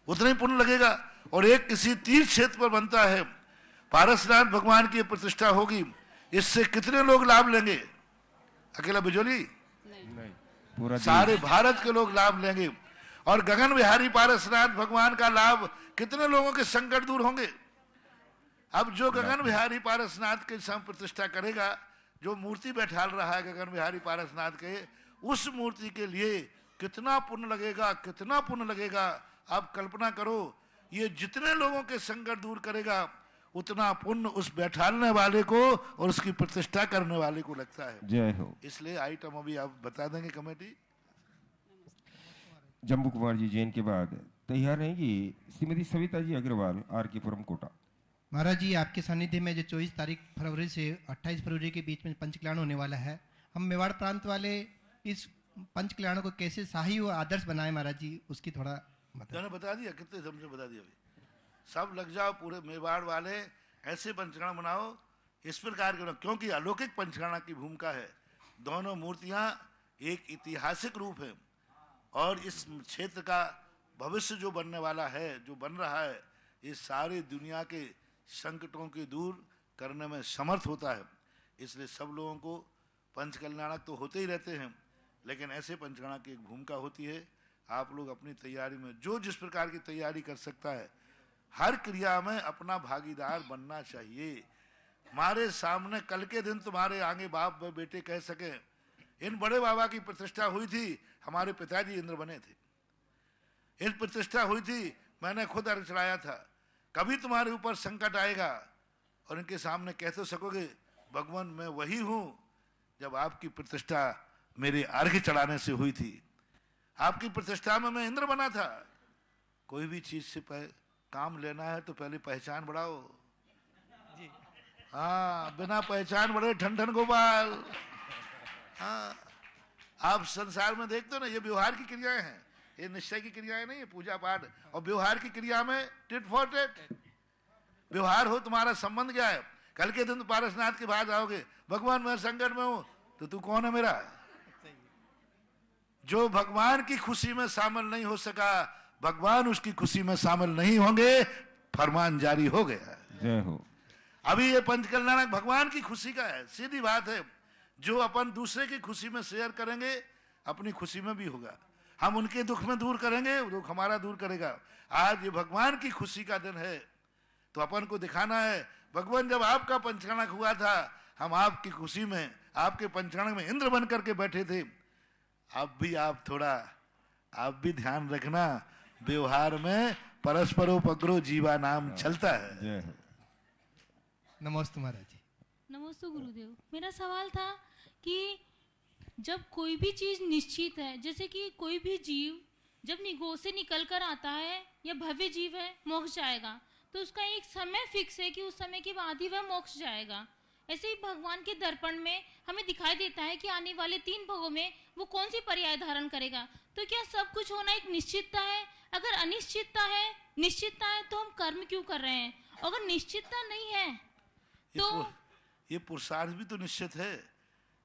उतना ही पुण्य लगेगा। और एक किसी तीर्थ क्षेत्र पर बनता है, पारसनाथ भगवान की प्रतिष्ठा होगी, इससे कितने लोग लाभ लेंगे? अकेला बिजोली नहीं, पूरा सारे भारत के लोग लाभ लेंगे। और गगन विहारी पारसनाथ भगवान का लाभ कितने लोगों के संकट दूर होंगे। अब जो गगन विहारी पारसनाथ के सम प्रतिष्ठा करेगा, जो मूर्ति बैठा रहा है गगन विहारी पारसनाथ के, उस मूर्ति के लिए कितना पुण्य लगेगा, कितना पुण्य लगेगा। आप कल्पना करो, ये जितने लोगों के संकट दूर करेगा उतना पुण्य उस बैठाने वाले को और उसकी प्रतिष्ठा करने वाले को लगता है। जय हो। इसलिए आइटम अभी आप बता देंगे कमेटी। जम्बू कुमार जी जैन के बाद तैयार रहेंगी श्रीमती सविता जी अग्रवाल, आर के पुरम, कोटा। महाराज जी, आपके सानिध्य में जो 24 फरवरी से 28 फरवरी के बीच में पंचकल्याण होने वाला है, हम मेवाड़ प्रांत वाले इस पंचकल्याण को कैसे शाही और आदर्श बनाए महाराज जी, उसकी थोड़ा बता दिया। कितने समझे बता दिया। सब लग जाओ, पूरे मेवाड़ वाले ऐसे पंचकल्याण बनाओ इस प्रकार के, क्योंकि अलौकिक पंचकल्याण की भूमिका है। दोनों मूर्तियां एक ऐतिहासिक रूप है और इस क्षेत्र का भविष्य जो बनने वाला है, जो बन रहा है, ये सारी दुनिया के संकटों के दूर करने में समर्थ होता है। इसलिए सब लोगों को पंचकल्याणक तो होते ही रहते हैं, लेकिन ऐसे पंचगणा की एक भूमिका होती है। आप लोग अपनी तैयारी में जो जिस प्रकार की तैयारी कर सकता है, हर क्रिया में अपना भागीदार बनना चाहिए। हमारे सामने कल के दिन तुम्हारे आगे बाप व बेटे कह सके, इन बड़े बाबा की प्रतिष्ठा हुई थी, हमारे पिताजी इंद्र बने थे, इन प्रतिष्ठा हुई थी, मैंने खुद अर्घ चढ़ाया था। कभी तुम्हारे ऊपर संकट आएगा और इनके सामने कह तो सकोगे, भगवान मैं वही हूं जब आपकी प्रतिष्ठा मेरे अर्घ चढ़ाने से हुई थी, आपकी प्रतिष्ठा में मैं इंद्र बना था। कोई भी चीज से काम लेना है तो पहले पहचान बढ़ाओ। हाँ, बिना पहचान बढ़े ठन ठन गोपाल। हाँ, आप संसार में देखते हो ना, ये व्यवहार की क्रियाएं हैं, ये निश्चय की क्रियाएं नहीं है, पूजा पाठ और व्यवहार की क्रिया में टिट फॉर टेट व्यवहार हो। तुम्हारा संबंध क्या है? कल के दिन पारसनाथ के बाद आओगे, भगवान मैं संकट में हूं, तो तू कौन है मेरा? जो भगवान की खुशी में शामिल नहीं हो सका, भगवान उसकी खुशी में शामिल नहीं होंगे, फरमान जारी हो गया। जय हो। अभी ये पंचकल्याणक भगवान की खुशी का है, सीधी बात है। जो अपन दूसरे की खुशी में शेयर करेंगे, अपनी खुशी में भी होगा। हम उनके दुख में दूर करेंगे, दुख हमारा दूर करेगा। आज ये भगवान की खुशी का दिन है, तो अपन को दिखाना है, भगवान जब आपका पंचकणक हुआ था, हम आपकी खुशी में, आपके पंचकणक में इंद्र बन करके बैठे थे। अब भी आप थोड़ा, आप भी ध्यान रखना, व्यवहार में परस्परोपग्रो जीवा नाम चलता है। नमस्ते महाराज जी। नमस्ते गुरुदेव। मेरा सवाल था कि जब कोई भी चीज निश्चित है, जैसे कि कोई भी जीव जब निगोह से निकल कर आता है या भव्य जीव है, मोक्ष जाएगा, तो उसका एक समय फिक्स है कि उस समय के बाद ही वह मोक्ष जाएगा। ऐसे ही भगवान के दर्पण में हमें दिखाई देता है कि आने वाले 3 भवों में वो कौन सी पर्याय धारण करेगा। तो क्या सब कुछ होना एक निश्चितता है? अगर अनिश्चितता है, निश्चितता है, तो हम कर्म क्यों कर रहे हैं? अगर निश्चितता नहीं है तो ये पुरुषार्थ भी तो निश्चित है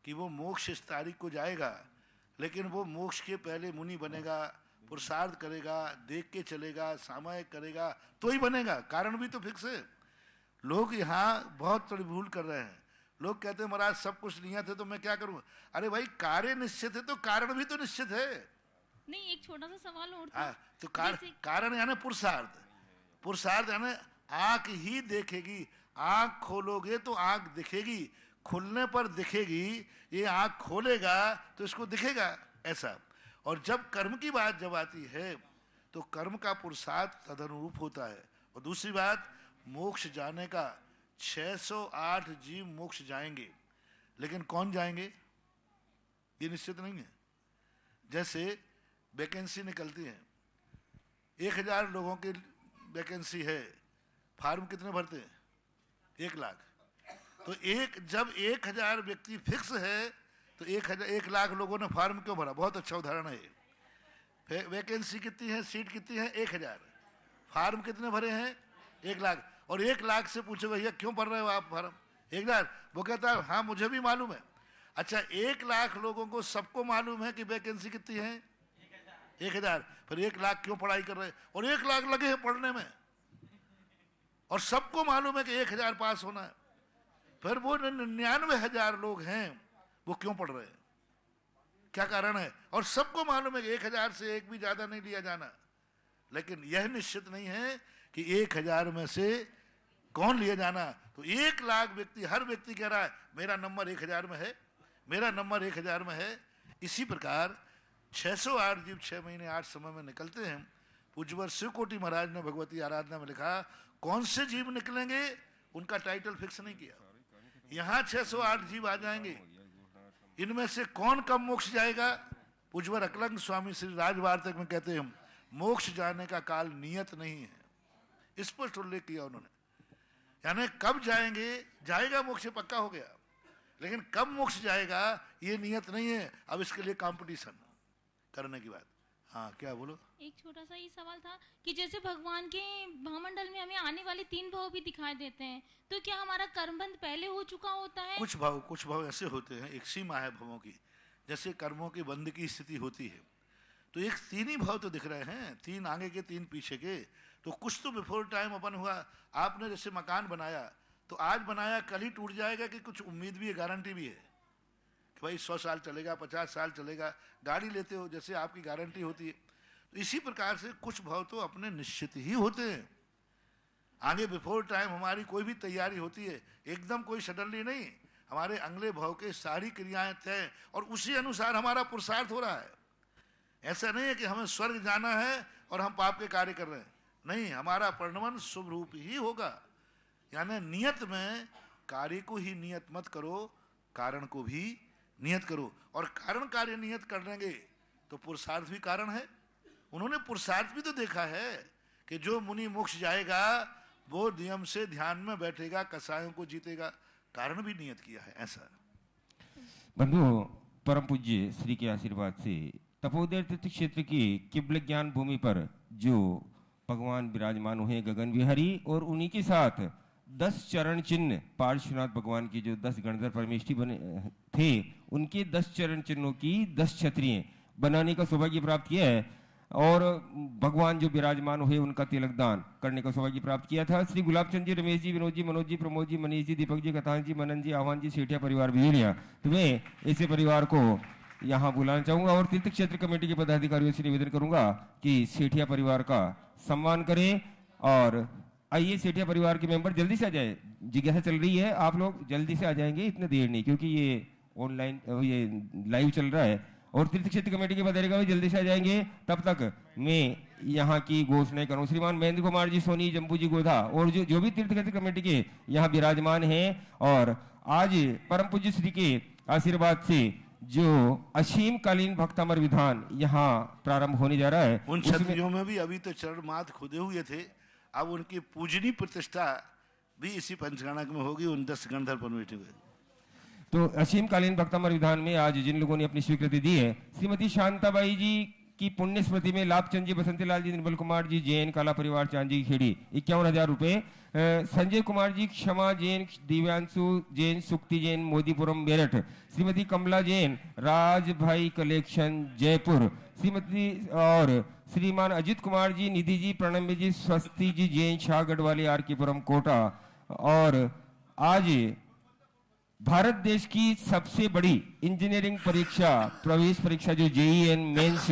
कि वो मोक्ष इस तारीख को जाएगा, लेकिन वो मोक्ष के पहले मुनि बनेगा, पुरुषार्थ करेगा, देख के चलेगा, सामायिक करेगा, तो ही बनेगा। कारण भी तो फिक्स है। लोग यहाँ बहुत बड़ी भूल कर रहे हैं। लोग कहते हैं महाराज सब कुछ नियत है तो मैं क्या करूं? अरे भाई, कार्य निश्चित है तो कारण भी तो निश्चित है। नहीं, एक छोटा सा सवाल और था। तो कारण यानी पुरुषार्थ। पुरुषार्थ यानी आंख ही देखेगी, आंख खोलोगे तो आंख दिखेगी, खुलने पर दिखेगी, ये आंख खोलेगा तो इसको दिखेगा, ऐसा। और जब कर्म की बात जब आती है तो कर्म का पुरुषार्थ तदनुरूप होता है। और दूसरी बात, मोक्ष जाने का 608 जीव मोक्ष जाएंगे, लेकिन कौन जाएंगे ये निश्चित नहीं है। जैसे वैकेंसी निकलती है, 1000 लोगों की वैकेंसी है, फार्म कितने भरते हैं? 1 लाख। तो जब 1000 व्यक्ति फिक्स है तो 1 लाख लोगों ने फार्म क्यों भरा? बहुत अच्छा उदाहरण है। वैकेंसी कितनी है, सीट कितनी है? 1000। फार्म कितने भरे हैं? 1 लाख। और 1 लाख से पूछो भैया क्यों भर रहे हो आप फार्म? 1000। वो कहता है हाँ मुझे भी मालूम है। अच्छा, 1 लाख लोगों को सबको मालूम है कि वैकेंसी कितनी है? 1000। फिर 1 लाख क्यों पढ़ाई कर रहे हैं? और 1 लाख लगे हैं पढ़ने में, और सबको मालूम है कि 1000 पास होना है। फिर वो 99,000 लोग हैं, वो क्यों पढ़ रहे हैं? क्या कारण है? और सबको मालूम है कि 1000 से एक भी ज्यादा नहीं लिया जाना, लेकिन यह निश्चित नहीं है कि 1000 में से कौन लिया जाना। तो 1 लाख व्यक्ति, हर व्यक्ति कह रहा है मेरा नंबर 1000 में है, मेरा नंबर 1000 में है। इसी प्रकार 608 जीव 6 महीने 8 समय में निकलते हैं। पूज्यवर शिवकोटि महाराज ने भगवती आराधना में लिखा, कौन से जीव निकलेंगे उनका टाइटल फिक्स नहीं किया। यहाँ 608 जीव आ जाएंगे, इनमें से कौन कब मोक्ष जाएगा? पूज्यवर अकलंग स्वामी श्री राजवार्तक में कहते हैं, मोक्ष जाने का काल नियत नहीं है, स्पष्ट उल्लेख किया उन्होंने। यानी कब जाएंगे, जाएगा मोक्ष पक्का हो गया, लेकिन कब मोक्ष जाएगा ये नियत नहीं है। अब इसके लिए कंपटीशन करने की बात। हाँ, क्या बोलो? एक छोटा सा ये सवाल था कि जैसे भगवान के महामंडल में हमें आने वाले 3 भाव भी दिखाई देते हैं, तो क्या हमारा कर्मबंध पहले हो चुका होता है? कुछ भाव ऐसे होते हैं, एक सीमा है भवों की। जैसे कर्मों के बंद की स्थिति होती है। तो एक तीन ही भाव तो दिख रहे हैं, तीन आगे के तीन पीछे के। तो कुछ तो बिफोर टाइम अपन हुआ। आपने जैसे मकान बनाया तो आज बनाया कल ही टूट जाएगा कि कुछ उम्मीद भी है, गारंटी भी है कि भाई 100 साल चलेगा, 50 साल चलेगा। गाड़ी लेते हो जैसे आपकी गारंटी होती है, तो इसी प्रकार से कुछ भाव तो अपने निश्चित ही होते हैं। आगे बिफोर टाइम हमारी कोई भी तैयारी होती है, एकदम कोई सडनली नहीं। हमारे अगले भाव के सारी क्रियाएं तय और उसी अनुसार हमारा पुरुषार्थ हो रहा है। ऐसा नहीं है कि हमें स्वर्ग जाना है और हम पाप के कार्य कर रहे हैं, नहीं, हमारा परिणमन शुभ रूप ही होगा। यानी नियत में कार्य को ही नियत मत करो, कारण को भी नियत करो। और कारण कार्य नियत कर लेंगे तो पुरुषार्थ भी कारण है। उन्होंने पुरुषार्थ भी तो देखा है कि जो मुनि मोक्ष जाएगा वो नियम से ध्यान में बैठेगा, कसायों को जीतेगा, कारण भी नियत किया है। ऐसा बंधु, परम पूज्य श्री के आशीर्वाद से तपोदय तीर्थ क्षेत्र की किबल ज्ञान भूमि पर जो भगवान विराजमान हुए गगन विहारी, और उन्हीं के साथ 10 चरण चिन्ह पार्श्वनाथ भगवान की जो 10 गणधर परमेष्ठी बने थे, उनके 10 चरण चिन्हों की 10 छतरियां बनाने का सौभाग्य प्राप्त किया है। और भगवान जो विराजमान हुए उनका तिलक दान करने का सौभाग्य प्राप्त किया था। श्री गुलाबचंद जी, रमेश जी, विनोद जी, मनोज जी, प्रमोद जी, मनीष जी, दीपक जी, कथान जी, मनन जी, आह्वान जी, सेठिया परिवार भी, तो मैं ऐसे परिवार को यहाँ बुलाना चाहूंगा और तीर्थ क्षेत्र कमेटी के पदाधिकारियों से निवेदन करूंगा कि सेठिया परिवार का सम्मान करें। और आइए सेठिया परिवार के मेंबर जल्दी से आ जाए, जिज्ञासा चल रही है, आप लोग जल्दी से आ जाएंगे, इतने देर नहीं, क्योंकि ये ऑनलाइन ये लाइव चल रहा है। और तीर्थ क्षेत्र कमेटी के पदाधिकारी जल्दी से आ जाएंगे। तब तक मैं यहाँ की घोषणा करूँ। श्रीमान महेंद्र कुमार जी सोनी, जम्बू जी गोधा और जो भी तीर्थ क्षेत्र कमेटी के यहाँ विराजमान हैं, और आज परम पूज्य श्री के आशीर्वाद से जो असीम कालीन भक्तामर विधान यहाँ प्रारंभ होने जा रहा है, उन छतरियों में भी अभी तो चरण माथ खुदे हुए थे, अब उनकी पूजनी प्रतिष्ठा भी इसी पंचगणक में होगी, उन 10 गणधर परमेष्ठी हुए। तो असीम कालीन भक्तामर विधान में आज जिन लोगों ने अपनी स्वीकृति दी है, श्रीमती शांताबाई जी की पुण्य स्मृति में लाभचंद जी, बसंतीलाल जी, निर्मल कुमार जी जैन, काला परिवार चांदी खेड़ी 51,000 रुपए। संजय कुमार जी, क्षमा जैन, दिव्यांशु जैन, सुक्ति जैन, मोदीपुरम मेरठ। श्रीमती कमला जैन, राज भाई कलेक्शन जयपुर। श्रीमती और श्रीमान अजित कुमार जी, निधि जी, प्रणम्य जी, स्वस्ति जी जैन, शाहगढ़वाली, आर के पुरम कोटा। और आज भारत देश की सबसे बड़ी इंजीनियरिंग परीक्षा, प्रवेश परीक्षा जो JEE मेंस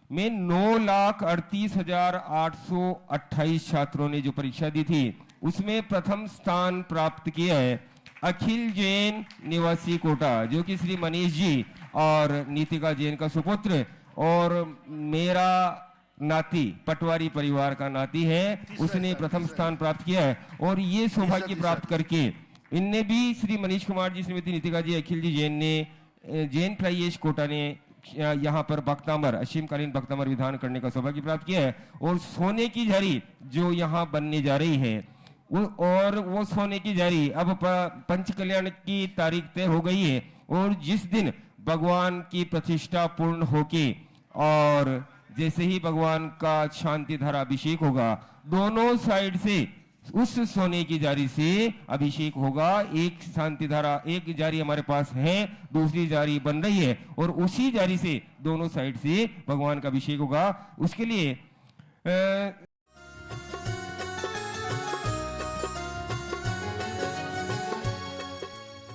में 9,38,828 छात्रों ने जो परीक्षा दी थी, उसमें प्रथम स्थान प्राप्त किया है अखिल जैन निवासी कोटा, जो कि श्री मनीष जी और नीतिका जैन का सुपुत्र और मेरा नाती पटवारी परिवार का नाती है, उसने प्रथम स्थान प्राप्त किया है। और ये सौभाग्य प्राप्त करके इनने भी श्री मनीष कुमार जी, श्रीमती नीतिका जी, अखिल जी जैन ने, जैन प्राइएश कोटा ने यहाँ पर भक्तामर, असीमकालीन भक्तामर विधान करने का सौभाग्य प्राप्त किया है। और सोने की झरी जो यहाँ बनने जा रही है, वो सोने की झरी अब पंच कल्याण की तारीख तय हो गई है, और जिस दिन भगवान की प्रतिष्ठा पूर्ण होके और जैसे ही भगवान का शांति धारा अभिषेक होगा, दोनों साइड से उस सोने की जारी से अभिषेक होगा। एक शांति धारा, एक जारी हमारे पास है, दूसरी जारी बन रही है, और उसी जारी से दोनों साइड से भगवान का अभिषेक होगा। उसके लिए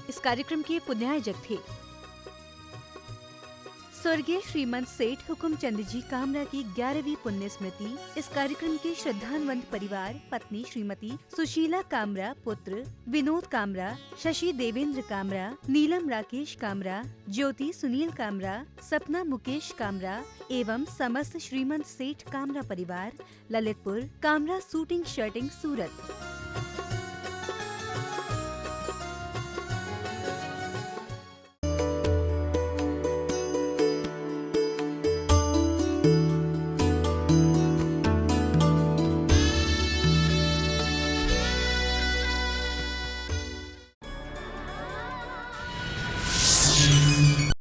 इस कार्यक्रम के पुण्यायोजक थे स्वर्गीय श्रीमंत सेठ हुकुमचंद जी कामरा की 11वीं पुण्य स्मृति। इस कार्यक्रम के श्रद्धान्वित परिवार पत्नी श्रीमती सुशीला कामरा, पुत्र विनोद कामरा, शशि देवेंद्र कामरा, नीलम राकेश कामरा, ज्योति सुनील कामरा, सपना मुकेश कामरा एवं समस्त श्रीमंत सेठ कामरा परिवार, ललितपुर, कामरा शूटिंग शर्टिंग, सूरत।